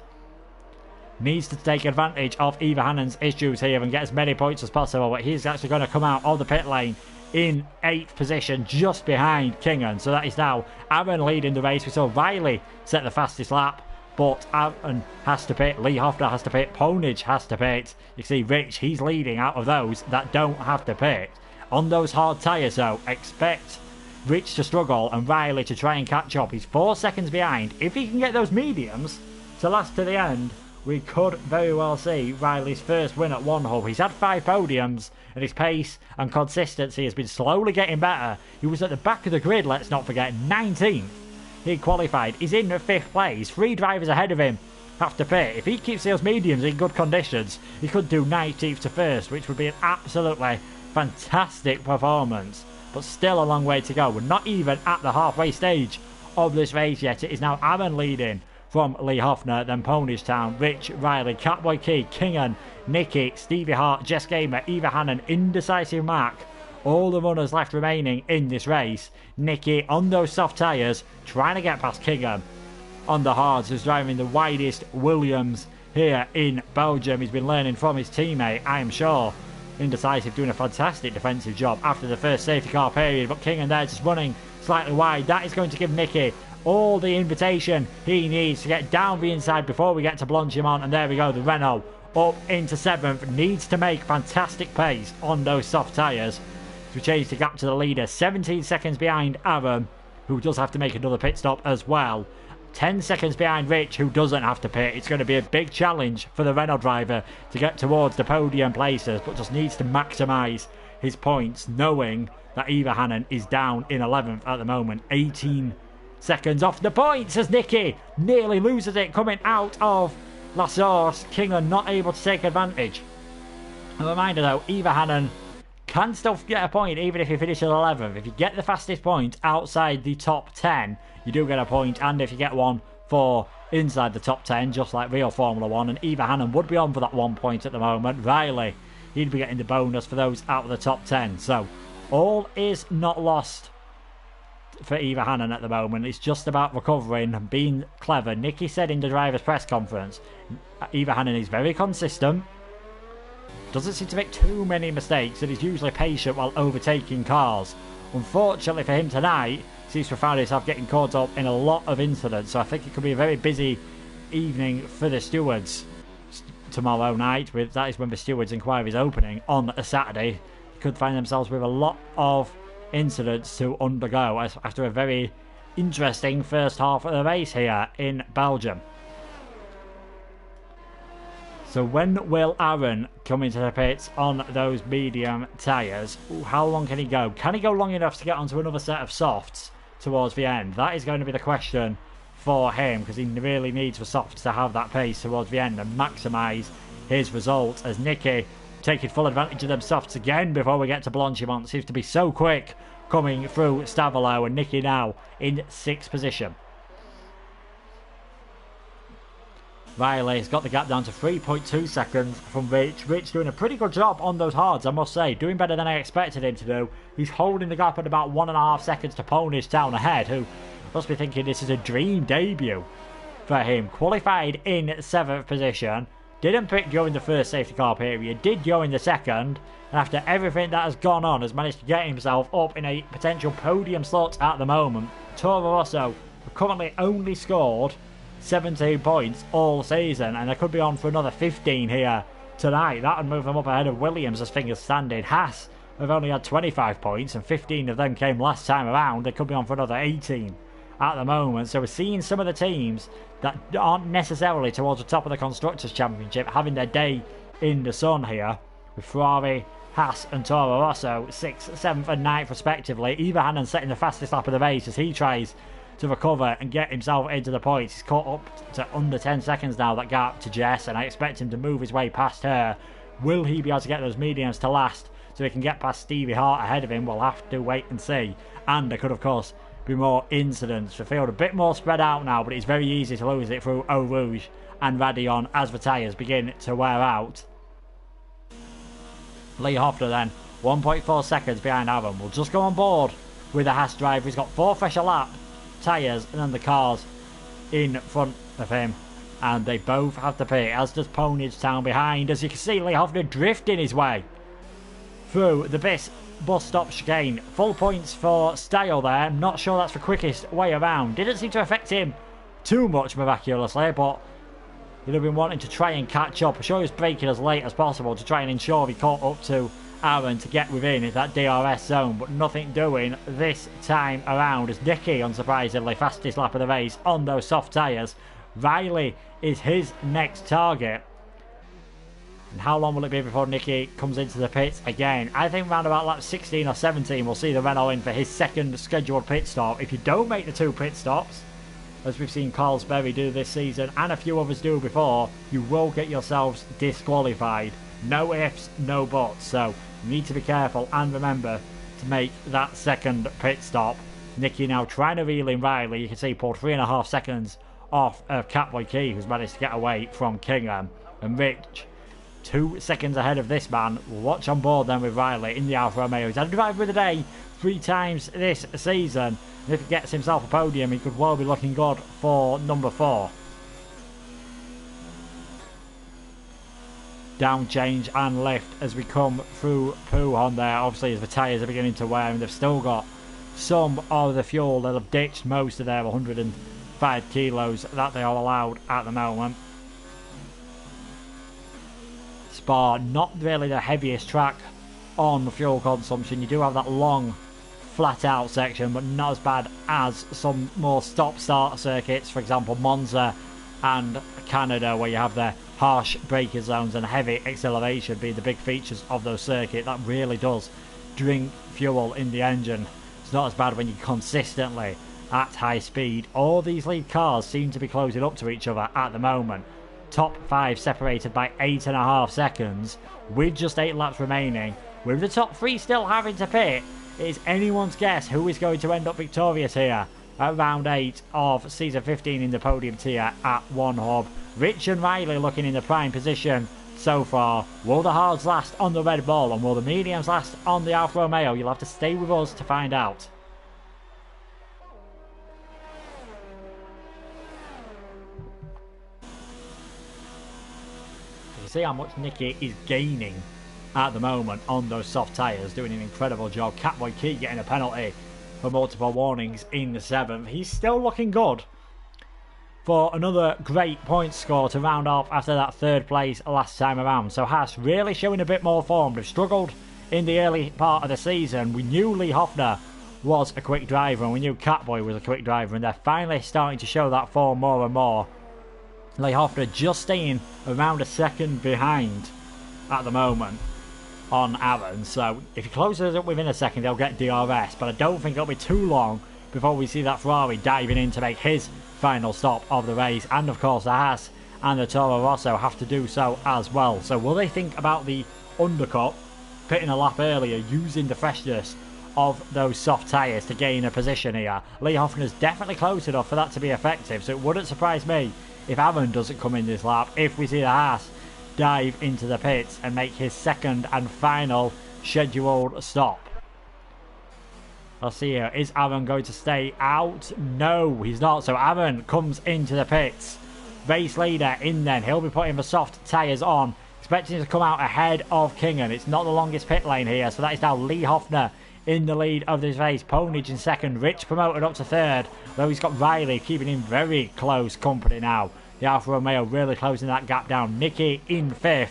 Needs to take advantage of Eva Hannon's issues here and get as many points as possible, but he's actually going to come out of the pit lane in 8th position, just behind Kingan. So that is now Aaron leading the race. We saw Riley set the fastest lap, but Aaron has to pit, Lee Hofner has to pit, Ponage has to pit. You can see Rich, he's leading out of those that don't have to pit. On those hard tyres though, expect Rich to struggle and Riley to try and catch up. He's 4 seconds behind. If he can get those mediums to last to the end, we could very well see Riley's first win at one hull. He's had 5 podiums and his pace and consistency has been slowly getting better. He was at the back of the grid, let's not forget, 19th. He qualified. He's in 5th place. 3 drivers ahead of him have to pit. If he keeps those mediums in good conditions, he could do 19th to 1st, which would be an absolutely fantastic performance. But still a long way to go. We're not even at the halfway stage of this race yet. It is now Aaron leading from Lee Hofner, then Ponish Town, Rich, Riley, Catboy Key, Kingan, Nicky, Stevie Hart, Jess Gamer, Eva Hannon, Indecisive Mac. All the runners left remaining in this race. Nicky on those soft tyres, trying to get past Kingan on the hards, who's driving the widest Williams here in Belgium. He's been learning from his teammate, I am sure. Indecisive doing a fantastic defensive job after the first safety car period, but Kingan there just running slightly wide. That is going to give Nicky all the invitation he needs to get down the inside before we get to Blanchimont. And there we go, the Renault up into 7th, needs to make fantastic pace on those soft tyres to change the gap to the leader. 17 seconds behind Aaron, who does have to make another pit stop as well. 10 seconds behind Rich, who doesn't have to pit. It's going to be a big challenge for the Renault driver to get towards the podium places, but just needs to maximise his points, knowing that Eva Hannon is down in 11th at the moment. 18 seconds off the points as Nicky nearly loses it coming out of La Source. Kingan not able to take advantage. A reminder though, Eva Hannon can still get a point even if you finish at 11th. If you get the fastest point outside the top 10, you do get a point, and if you get one for inside the top 10, just like real Formula 1, and Eva Hannon would be on for that 1 point at the moment. Riley, he'd be getting the bonus for those out of the top 10. So all is not lost for Eva Hannon at the moment. It's just about recovering and being clever. Nikki said in the driver's press conference, Eva Hannon is very consistent, doesn't seem to make too many mistakes, and is usually patient while overtaking cars. Unfortunately for him tonight, he seems to have found himself getting caught up in a lot of incidents, so I think it could be a very busy evening for the stewards tomorrow night. That is when the stewards' inquiry is opening on a Saturday. They could find themselves with a lot of incidents to undergo after a very interesting first half of the race here in Belgium. So when will Aaron come into the pits on those medium tyres? How long can he go? Can he go long enough to get onto another set of softs towards the end? That is going to be the question for him, because he really needs the softs to have that pace towards the end and maximise his results, as Nicky taking full advantage of them softs again before we get to Blanchimont. Seems to be so quick coming through Stavelot, and Nicky now in 6th position. Riley's got the gap down to 3.2 seconds from Rich. Rich doing a pretty good job on those hards, I must say. Doing better than I expected him to do. He's holding the gap at about 1.5 seconds to Ponish Town ahead, who must be thinking this is a dream debut for him. Qualified in 7th position. Didn't pick during the first safety car period. Did during the second. And after everything that has gone on, has managed to get himself up in a potential podium slot at the moment. Toro Rosso currently only scored 17 points all season, and they could be on for another 15 here tonight. That would move them up ahead of Williams as things standing. Haas have only had 25 points, and 15 of them came last time around. They could be on for another 18 at the moment. So we're seeing some of the teams that aren't necessarily towards the top of the Constructors' Championship having their day in the sun here, with Ferrari, Haas and Toro Rosso 6th, 7th and 9th respectively. Eva Hannon setting the fastest lap of the race as he tries to recover and get himself into the points. He's caught up to under 10 seconds now, that gap to Jess, and I expect him to move his way past her. Will he be able to get those mediums to last so he can get past Stevie Hart ahead of him? We'll have to wait and see. And there could, of course, be more incidents. The field a bit more spread out now, but it's very easy to lose it through Eau Rouge and Radion as the tyres begin to wear out. Lee Hofner then, 1.4 seconds behind Aaron. We'll just go on board with the Haas driver. He's got 4 fresher lap tyres and then the cars in front of him, and they both have to pit, as does Ponage Town behind. As you can see, Lee Hofner drifting his way through the bus stop chicane. Full points for Style there. Not sure that's the quickest way around. Didn't seem to affect him too much miraculously, but he'd have been wanting to try and catch up. I'm sure he was braking as late as possible to try and ensure he caught up to Aaron to get within that DRS zone, but nothing doing this time around, as Nicky, unsurprisingly, fastest lap of the race on those soft tyres. Riley is his next target. And how long will it be before Nicky comes into the pits again? I think around about lap 16 or 17 we'll see the Renault in for his second scheduled pit stop. If you don't make the 2 pit stops, as we've seen Carlsberry do this season and a few others do before, you will get yourselves disqualified. No ifs, no buts. So you need to be careful and remember to make that second pit stop. Nicky now trying to reel in Riley. You can see he pulled 3.5 seconds off of Catboy Key, who's managed to get away from Kingham. And Rich, 2 seconds ahead of this man. We'll watch on board then with Riley in the Alfa Romeo. He's had a driver of the day 3 times this season. And if he gets himself a podium, he could well be looking good for number 4. Down change and lift as we come through Pouhon there, obviously, as the tyres are beginning to wear, and they've still got some of the fuel. They'll have ditched most of their 105 kilos that they are allowed at the moment. Spa, not really the heaviest track on fuel consumption. You do have that long flat out section, but not as bad as some more stop start circuits, for example Monza and Canada, where you have the harsh braking zones and heavy acceleration being the big features of those circuits. That really does drink fuel in the engine. It's not as bad when you're consistently at high speed. All these lead cars seem to be closing up to each other at the moment. Top 5 separated by 8.5 seconds with just 8 laps remaining. With the top 3 still having to pit, it is anyone's guess who is going to end up victorious here at round 8 of season 15 in the podium tier at one hub. Rich and Riley looking in the prime position so far. Will the hards last on the Red Bull, and will the mediums last on the Alfa Romeo? You'll have to stay with us to find out. You see how much Nicky is gaining at the moment on those soft tyres, doing an incredible job. Catboy Key getting a penalty for multiple warnings in the 7th. He's still looking good for another great point score to round off after that 3rd place last time around. So Haas really showing a bit more form. They've struggled in the early part of the season. We knew Lee Hoffner was a quick driver, and we knew Catboy was a quick driver, and they're finally starting to show that form more and more. Lee Hoffner just staying around a second behind at the moment on Aaron, so if he closes up within a second they'll get DRS, but I don't think it'll be too long before we see that Ferrari diving in to make his final stop of the race, and of course the Haas and the Toro Rosso have to do so as well. So will they think about the undercut, pitting a lap earlier, using the freshness of those soft tyres to gain a position here? Lee Hoffner's definitely close enough for that to be effective, so it wouldn't surprise me if Aaron doesn't come in this lap, if we see the Haas dive into the pits and make his second and final scheduled stop. Let's see here. Is Aaron going to stay out? No, he's not. So Aaron comes into the pits. Race leader in then. He'll be putting the soft tyres on, expecting to come out ahead of Kingan. It's not the longest pit lane here, so that is now Lee Hoffner in the lead of this race. Ponage in second. Rich promoted up to 3rd, though he's got Riley keeping him very close company now. The Alfa Romeo really closing that gap down. Nicky in 5th.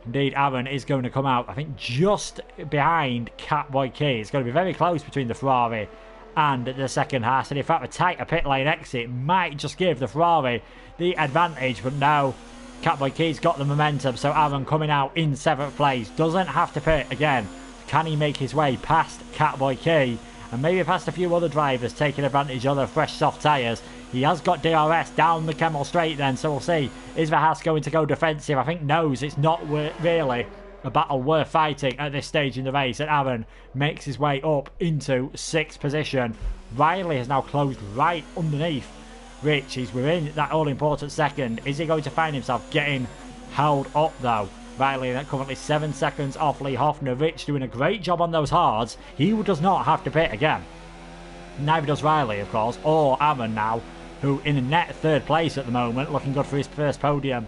Indeed, Aaron is going to come out, I think, just behind Catboy Key. It's going to be very close between the Ferrari and the second Haas. And in fact, a tighter pit lane exit might just give the Ferrari the advantage. But no, Catboy Key's got the momentum. So Aaron coming out in 7th place. Doesn't have to pit again. Can he make his way past Catboy Key and maybe past a few other drivers taking advantage of the fresh soft tyres? He has got DRS down the Kemmel Straight then, so we'll see. Is the Haas going to go defensive? I think knows it's not really a battle worth fighting at this stage in the race, and Aaron makes his way up into 6th position. Riley has now closed right underneath Rich. He's within that all-important second. Is he going to find himself getting held up though? Riley currently 7 seconds off Lee Hoffner. Rich doing a great job on those hards. He does not have to pit again. Neither does Riley, of course, or Aaron now, who in a net 3rd place at the moment, looking good for his first podium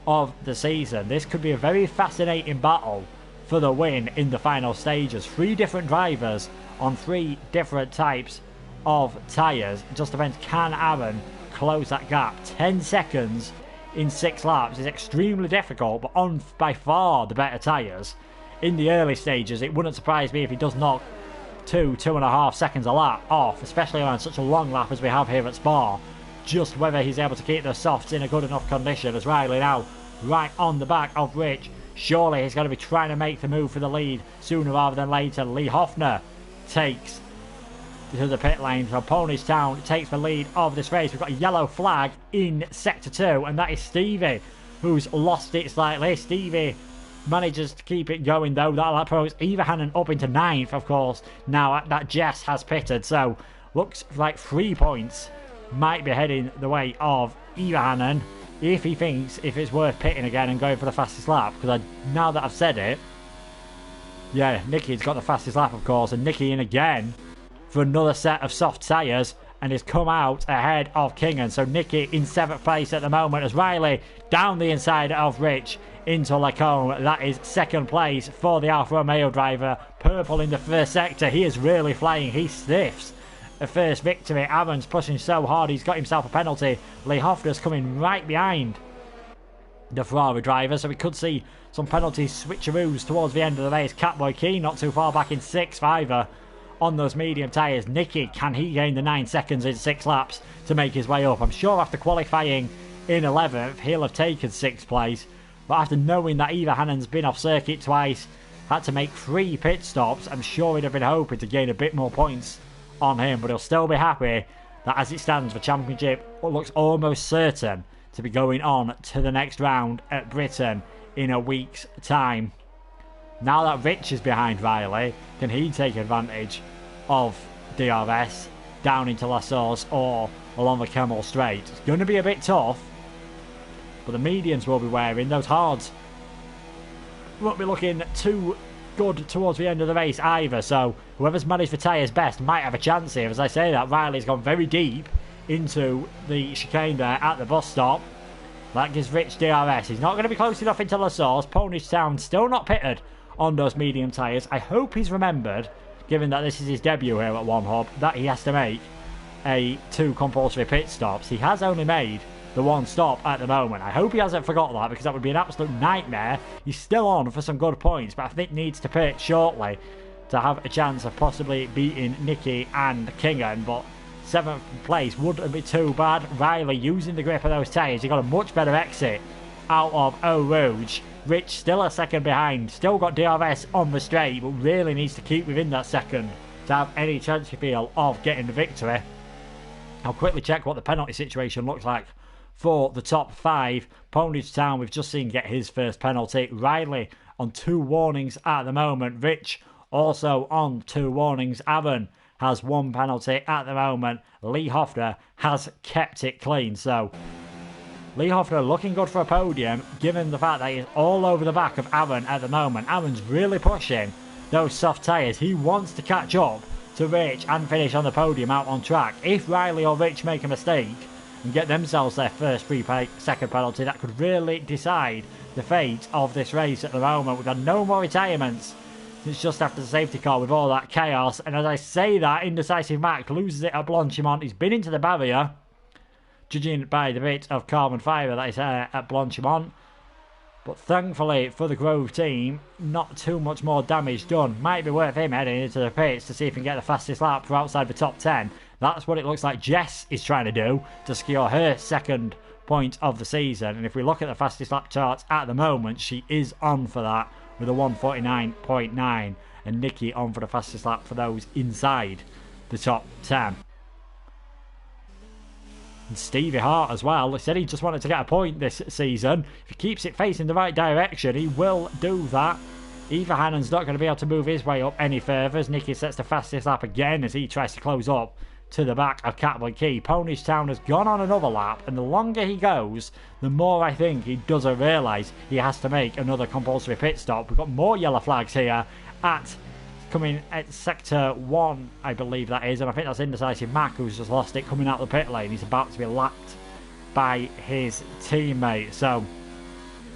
of the season. This could be a very fascinating battle for the win in the final stages. 3 different drivers on 3 different types of tyres. It just depends, can Aaron close that gap? 10 seconds in 6 laps is extremely difficult, but on by far the better tyres. In the early stages, it wouldn't surprise me if he does knock 2.5 seconds a lap off, especially on such a long lap as we have here at Spa. Just whether he's able to keep the softs in a good enough condition, as Riley now right on the back of Rich. Surely he's going to be trying to make the move for the lead sooner rather than later. Lee Hoffner takes to the pit lane from Ponage Town, takes the lead of this race. We've got a yellow flag in sector 2, and that is Stevie, who's lost it slightly. Stevie manages to keep it going though. That promotes Ivahanen up into 9th, of course, now that Jess has pitted. So looks like 3 points might be heading the way of Ivahanen if he thinks if it's worth pitting again and going for the fastest lap. Because now that I've said it, yeah, Nicky's got the fastest lap, of course, and Nicky in again for another set of soft tyres and has come out ahead of Kingan. So Nicky in 7th place at the moment as Riley down the inside of Rich into Lacombe. That is 2nd place for the Alfa Romeo driver. Purple in the 1st sector. He is really flying. He sniffs a first victory. Aaron's pushing so hard he's got himself a penalty. Lee Hoffner's coming right behind the Ferrari driver, so we could see some penalty switcheroos towards the end of the race. Catboy Key not too far back in 6th either on those medium tyres. Nicky, can he gain the 9 seconds in 6 laps to make his way up? I'm sure after qualifying in 11th he'll have taken 6th place, but after knowing that Ivahanen's been off circuit twice, had to make 3 pit stops, I'm sure he'd have been hoping to gain a bit more points on him, but he'll still be happy that as it stands, the championship looks almost certain to be going on to the next round at Britain in a week's time. Now that Rich is behind Riley, can he take advantage of DRS down into La Source or along the Kemmel Straight? It's going to be a bit tough, but the mediums will be wearing those hards. Won't be looking too good towards the end of the race either, so whoever's managed the tyres best might have a chance here. As I say that, Riley's gone very deep into the chicane there at the bus stop. That gives Rich DRS. He's not going to be close enough into La Source. Ponish Town still not pitted on those medium tyres. I hope he's remembered, given that this is his debut here at One Hub, that he has to make 2 compulsory pit stops. He has only made the 1 stop at the moment. I hope he hasn't forgot that, because that would be an absolute nightmare. He's still on for some good points, but I think needs to pit shortly to have a chance of possibly beating Nicky and Kingan. But 7th place wouldn't be too bad. Riley using the grip of those tyres. He got a much better exit out of Eau Rouge. Rich still a second behind. Still got DRS on the straight, but really needs to keep within that second to have any chance, you feel, of getting the victory. I'll quickly check what the penalty situation looks like for the top 5. Ponish Town, we've just seen get his first penalty. Riley on 2 warnings at the moment. Rich also on 2 warnings. Aaron has 1 penalty at the moment. Lee Hofner has kept it clean. So Lee Hofner looking good for a podium, given the fact that he's all over the back of Aaron at the moment. Aaron's really pushing those soft tyres. He wants to catch up to Rich and finish on the podium out on track. If Riley or Rich make a mistake and get themselves their first 3-second penalty, that could really decide the fate of this race at the moment. We've had no more retirements since just after the safety car with all that chaos. And as I say that, Indecisive Mac loses it at Blanchimont. He's been into the barrier, judging by the bit of carbon fibre that is at Blanchimont. But thankfully for the Grove team, not too much more damage done. Might be worth him heading into the pits to see if he can get the fastest lap for outside the top 10. That's what it looks like Jess is trying to do to secure her 2nd point of the season. And if we look at the fastest lap charts at the moment, she is on for that with a 1:49.9. And Nikki on for the fastest lap for those inside the top 10. And Stevie Hart as well. He said he just wanted to get a point this season. If he keeps it facing the right direction, he will do that. Eva Hannon's not going to be able to move his way up any further as Nicky sets the fastest lap again as he tries to close up to the back of Catboy Key. Ponish Town has gone on another lap, and the longer he goes, the more I think he doesn't realise he has to make another compulsory pit stop. We've got more yellow flags here coming at sector 1, I believe that is, and I think that's Indecisive Mac who's just lost it coming out the pit lane. He's about to be lapped by his teammate. So,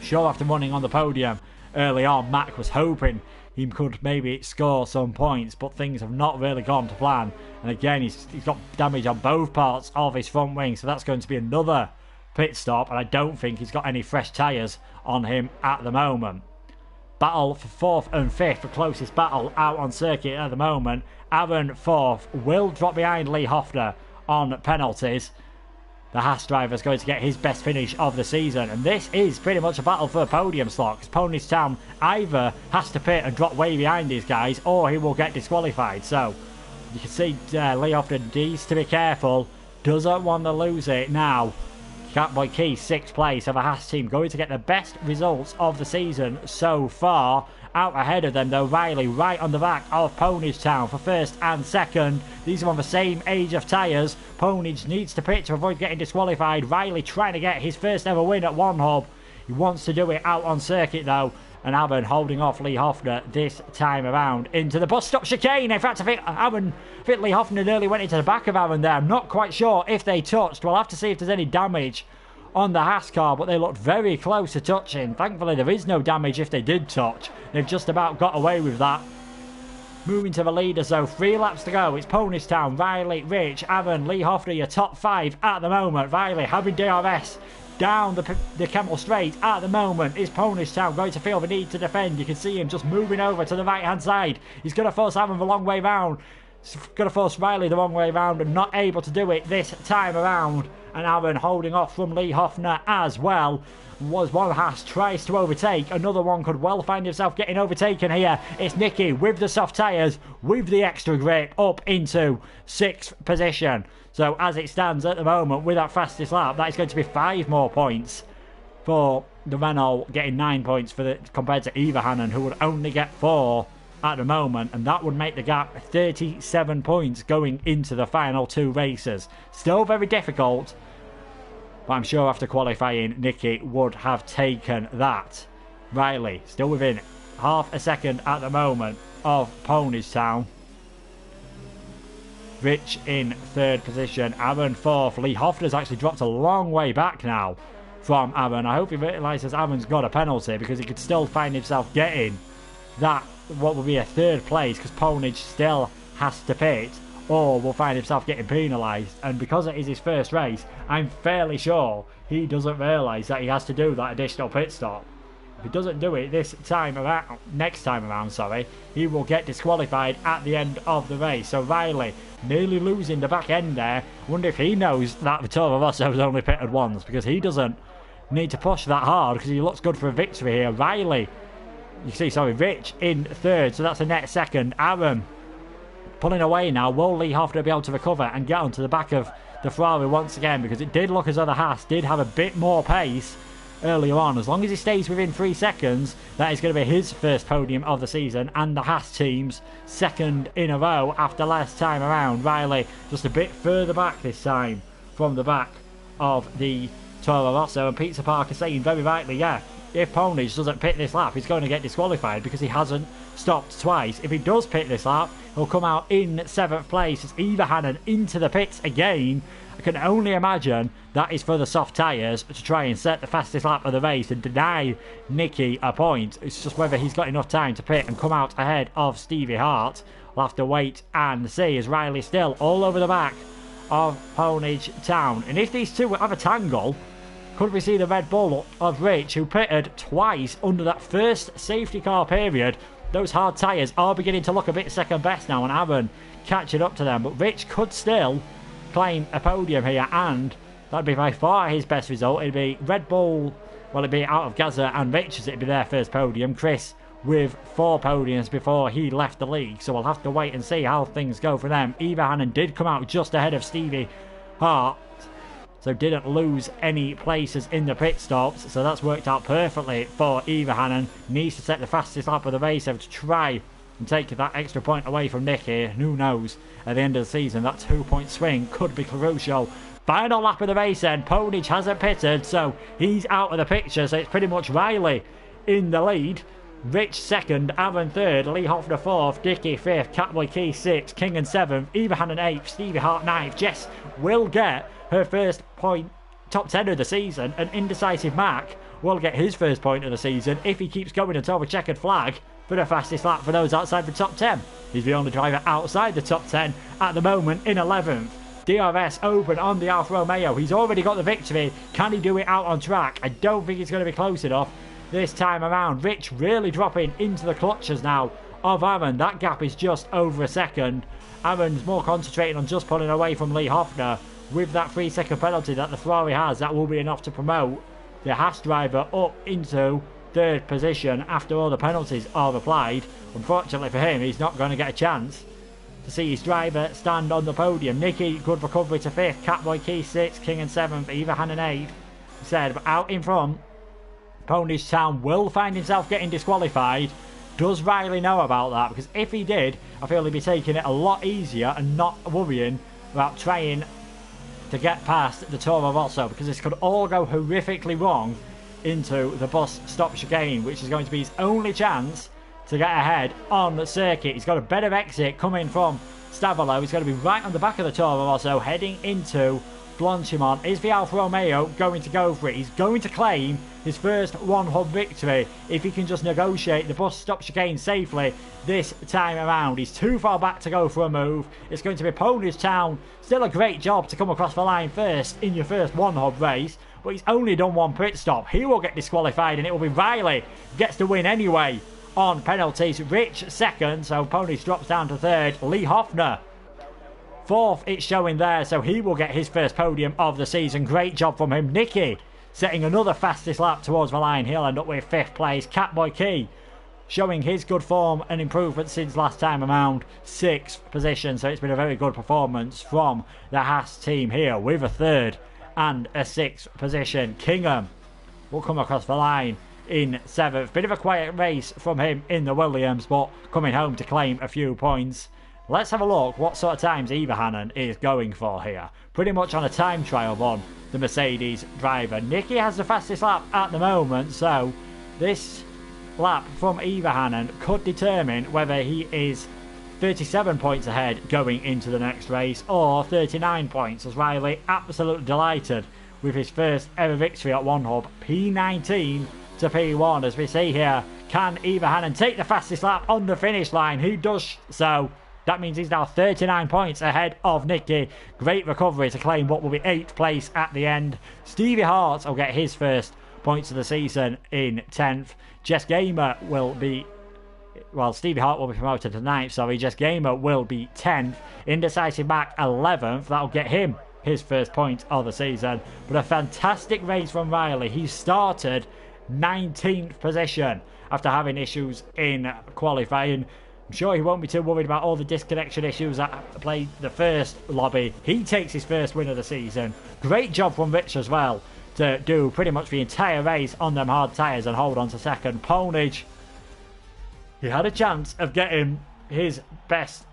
sure, after running on the podium early on, Mac was hoping he could maybe score some points, but things have not really gone to plan. And again, he's got damage on both parts of his front wing, so that's going to be another pit stop, and I don't think he's got any fresh tyres on him at the moment. Battle for 4th and 5th, the closest battle out on circuit at the moment. Aaron 4th will drop behind Lee Hofner on penalties. The Haas driver is going to get his best finish of the season, and this is pretty much a battle for a podium slot, because Ponish Town either has to pit and drop way behind these guys, or he will get disqualified. So you can see Lee Hofner needs to be careful, doesn't want to lose it now. Catboy Key 6th place of a Haas team, going to get the best results of the season so far. Out ahead of them though, Riley right on the back of Ponish Town for 1st and 2nd. These are on the same age of tyres. Ponish needs to pit to avoid getting disqualified. Riley trying to get his first ever win at One Hub. He wants to do it out on circuit though. And Aaron holding off Lee Hofner this time around into the bus stop chicane. In fact, I think Lee Hofner nearly went into the back of Aaron there. I'm not quite sure if they touched. We'll have to see if there's any damage on the Haas car, but they looked very close to touching. Thankfully, there is no damage if they did touch. They've just about got away with that. Moving to the leaders though, 3 laps to go. It's Ponish Town, Riley, Rich, Aaron, Lee Hofner, your top 5 at the moment. Riley having DRS down the Kemmel Straight at the moment. Is Ponish Town going to feel the need to defend? You can see him just moving over to the right hand side. He's going to force Aaron the long way round. He's going to force Riley the wrong way round, and not able to do it this time around. And Aaron holding off from Lee Hofner as well. Was one Haas tries to overtake, another one could well find himself getting overtaken here. It's Nicky with the soft tyres, with the extra grip, up into 6th position. So as it stands at the moment, with that fastest lap, that is going to be 5 more points for the Renault, getting 9 points compared to Eva Hannon, who would only get 4 at the moment, and that would make the gap 37 points going into the final 2 races. Still very difficult, but I'm sure after qualifying, Nikki would have taken that. Riley still within half a second at the moment of Ponies Town. Rich in 3rd position, Aaron 4th. Lee Hoffner's actually dropped a long way back now from Aaron. I hope he realises Aaron's got a penalty, because he could still find himself getting that, what will be a 3rd place, because Ponage still has to pit, or will find himself getting penalised. And because it is his first race, I'm fairly sure he doesn't realise that he has to do that additional pit stop. If he doesn't do it next time around, he will get disqualified at the end of the race. So Riley nearly losing the back end there. I wonder if he knows that Vittorio Rosso's only pitted once, because he doesn't need to push that hard, because he looks good for a victory here. Riley, Rich in 3rd, so that's a net 2nd. Aaron pulling away now. Will Lee Hoffner be able to recover and get onto the back of the Ferrari once again? Because it did look as though the Haas did have a bit more pace earlier on. As long as he stays within 3 seconds, that is going to be his first podium of the season, and the Haas team's 2nd in a row after last time around. Riley just a bit further back this time from the back of the Toro Rosso, and Pizza Parker saying very rightly, yeah, if Ponage doesn't pit this lap, he's going to get disqualified because he hasn't stopped twice. If he does pit this lap, he'll come out in 7th place. It's Eva Hannon into the pits again. I can only imagine that is for the soft tyres, to try and set the fastest lap of the race and deny Nicky a point. It's just whether he's got enough time to pit and come out ahead of Stevie Hart. We'll have to wait and see, as Riley still all over the back of Ponage Town. And if these two have a tangle, could we see the Red Bull of Rich, who pitted twice under that first safety car period? Those hard tyres are beginning to look a bit second best now, and Aaron catching up to them. But Rich could still claim a podium here, and that'd be by far his best result. It'd be Red Bull, well, it'd be out of Gaza and Rich, as it'd be their first podium. Chris with 4 podiums before he left the league, so we'll have to wait and see how things go for them. Eva Hannon did come out just ahead of Stevie Hart, so didn't lose any places in the pit stops, so that's worked out perfectly for Eva Hannon. Needs to set the fastest lap of the race to try and take that extra point away from Nicky. Who knows, at the end of the season that 2-point swing could be crucial. Final lap of the race then. Ponage hasn't pitted, so he's out of the picture, so it's pretty much Riley in the lead. Rich 2nd, Aaron 3rd, Lee Hoffner 4th, Dicky 5th, Catboy Key 6th, King and 7th, Eva Hannon 8th, Stevie Hart 9th. Jess will get her first point, top 10 of the season, and Indecisive Mac will get his first point of the season if he keeps going until the checkered flag for the fastest lap for those outside the top 10. He's the only driver outside the top 10 at the moment in 11th. DRS open on the Alfa Romeo. He's already got the victory. Can he do it out on track? I don't think he's going to be close enough this time around. Rich really dropping into the clutches now of Aaron. That gap is just over a second. Aaron's more concentrating on just pulling away from Lee Hoffner. With that 3-second penalty that the Ferrari has, that will be enough to promote the Haas driver up into 3rd position after all the penalties are applied. Unfortunately for him, he's not going to get a chance to see his driver stand on the podium. Nicky, good recovery to 5th, Catboy Key 6th, King and 7th, Eva Hannon 8th. Said, but out in front, Ponage Town will find himself getting disqualified. Does Riley know about that? Because if he did, I feel he'd be taking it a lot easier and not worrying about trying to get past the Toro Rosso, because this could all go horrifically wrong into the bus stop chicane, which is going to be his only chance to get ahead on the circuit. He's got a better exit coming from Stavolo. He's going to be right on the back of the Toro Rosso heading into Blanchimont. Is the Alfa Romeo going to go for it? He's going to claim his first one-hub victory if he can just negotiate the bus stop chicane safely this time around. He's too far back to go for a move. It's going to be Ponage Town. Still a great job to come across the line first in your first one-hub race, but he's only done 1 pit stop. He will get disqualified, and it will be Riley gets the win anyway on penalties. Rich 2nd, so Ponage drops down to 3rd. Lee Hoffner 4th, it's showing there, so he will get his first podium of the season. Great job from him. Nicky setting another fastest lap towards the line. He'll end up with 5th place. Catboy Key showing his good form and improvement since last time around, 6th position. So it's been a very good performance from the Haas team here with a 3rd and a 6th position. Kingham will come across the line in 7th. Bit of a quiet race from him in the Williams, but coming home to claim a few points. Let's have a look what sort of times Ivahanen is going for here. Pretty much on a time trial on the Mercedes driver. Nicky has the fastest lap at the moment, so this lap from Ivahanen could determine whether he is 37 points ahead going into the next race or 39 points, as Riley absolutely delighted with his first ever victory at One Hub. P19 to P1, as we see here. Can Ivahanen take the fastest lap on the finish line? He does so. That means he's now 39 points ahead of Nicky. Great recovery to claim what will be 8th place at the end. Stevie Hart will get his first points of the season in 10th. Jess Gamer will be... Well, Stevie Hart will be promoted to 9th, sorry. Jess Gamer will be 10th. Indecisive Mac 11th. That'll get him his first point of the season. But a fantastic race from Riley. He started 19th position after having issues in qualifying. I'm sure he won't be too worried about all the disconnection issues that played the first lobby. He takes his first win of the season. Great job from Rich as well to do pretty much the entire race on them hard tyres and hold on to second. Polnage, he had a chance of getting his best,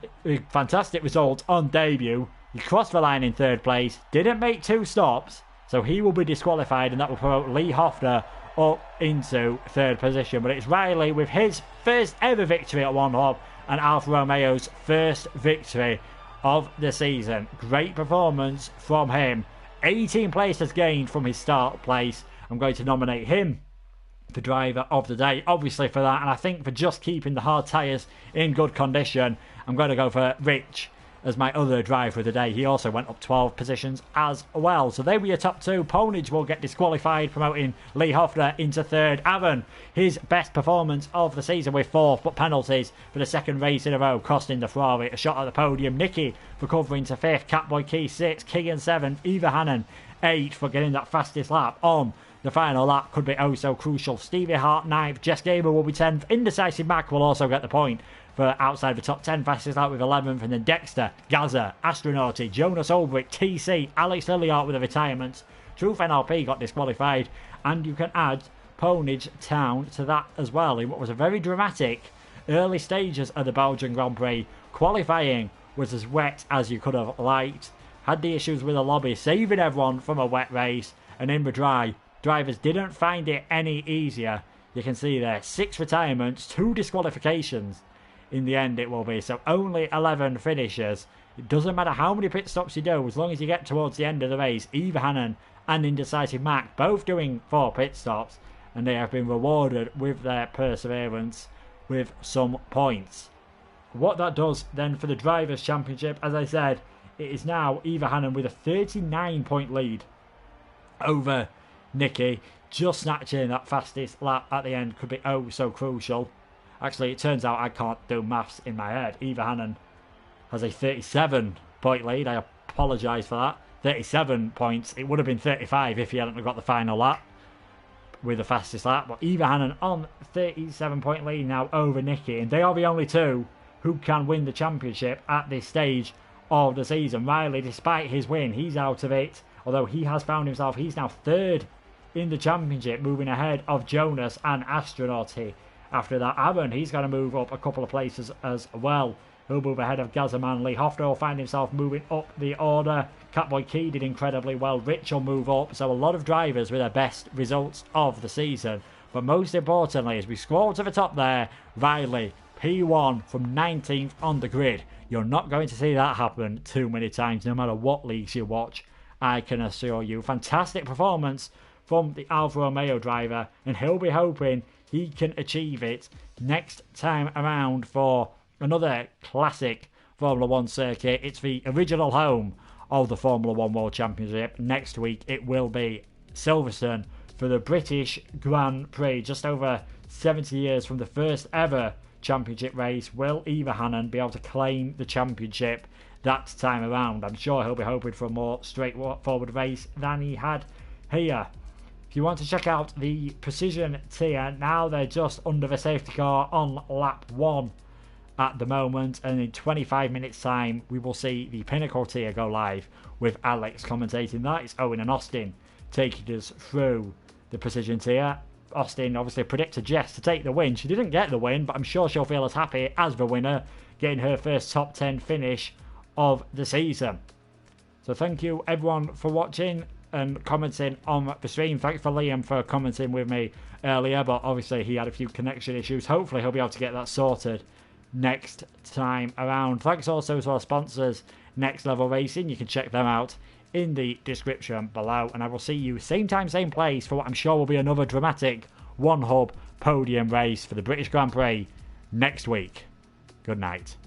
fantastic result on debut. He crossed the line in 3rd place, didn't make 2 stops, so he will be disqualified, and that will promote Lee Hofner up into 3rd position. But it's Riley with his first ever victory at One Hub and Alfa Romeo's first victory of the season. Great performance from him. 18 places gained from his start place. I'm going to nominate him the driver of the day, obviously, for that, and I think for just keeping the hard tyres in good condition, I'm going to go for Rich as my other driver of the day. He also went up 12 positions as well. So they were your top 2. Ponage will get disqualified, promoting Lee Hofner into 3rd. Aaron, his best performance of the season with 4th, but penalties for the 2nd race in a row, costing the Ferrari a shot at the podium. Nicky recovering to 5th. Catboy Key 6th. Keegan 7th. Ivahanen 8th for getting that fastest lap on the final lap. Could be oh so crucial. Stevie Hart 9th. Jess Gamer will be 10th. Indecisive Mac will also get the point for outside the top 10 fastest lap with 11th, and then Dexter, Gaza, Astronauty, Jonas Ulbrich, TC, Alex Lilliart with a retirement. Truth NRP got disqualified, and you can add Ponage Town to that as well in what was a very dramatic early stages of the Belgian Grand Prix. Qualifying was as wet as you could have liked. Had the issues with the lobby, saving everyone from a wet race, and in the dry, drivers didn't find it any easier. You can see there, 6 retirements, 2 disqualifications. In the end it will be, so only 11 finishes. It doesn't matter how many pit stops you do, as long as you get towards the end of the race. Ivahanen and Indecisive Mac both doing 4 pit stops, and they have been rewarded with their perseverance with some points. What that does then for the Drivers' Championship, as I said, it is now Ivahanen with a 39 point lead over Nicky. Just snatching that fastest lap at the end could be oh so crucial. Actually, it turns out I can't do maths in my head. Ivahanen has a 37 point lead. I apologise for that. 37 points. It would have been 35 if he hadn't got the final lap with the fastest lap. But Ivahanen on 37 point lead now over Nicky. And they are the only 2 who can win the championship at this stage of the season. Riley, despite his win, he's out of it. Although he has found himself, he's now 3rd in the championship, moving ahead of Jonas and Astronauty. After that, Aaron, he's going to move up a couple of places as well. He'll move ahead of Gazaman. Lee Hofner will find himself moving up the order. Catboy Key did incredibly well. Rich will move up. So a lot of drivers with their best results of the season. But most importantly, as we scroll to the top there, Riley, P1 from 19th on the grid. You're not going to see that happen too many times, no matter what leagues you watch, I can assure you. Fantastic performance from the Alfa Romeo driver, and he'll be hoping he can achieve it next time around for another classic Formula 1 circuit. It's the original home of the Formula 1 World Championship. Next week it will be Silverstone for the British Grand Prix. Just over 70 years from the first ever championship race. Will Ivahanen be able to claim the championship that time around? I'm sure he'll be hoping for a more straightforward race than he had here. If you want to check out the Precision tier, now they're just under the safety car on lap 1 at the moment, and in 25 minutes time we will see the Pinnacle tier go live with Alex commentating that. It's Owen and Austin taking us through the Precision tier. Austin obviously predicted Jess to take the win. She didn't get the win, but I'm sure she'll feel as happy as the winner, getting her first top 10 finish of the season. So thank you everyone for watching and commenting on the stream. Thanks for Liam for commenting with me earlier, but obviously he had a few connection issues. Hopefully he'll be able to get that sorted next time around. Thanks also to our sponsors, Next Level Racing. You can check them out in the description below, and I will see you same time, same place for what I'm sure will be another dramatic one hub podium race for the British Grand Prix next week. Good night.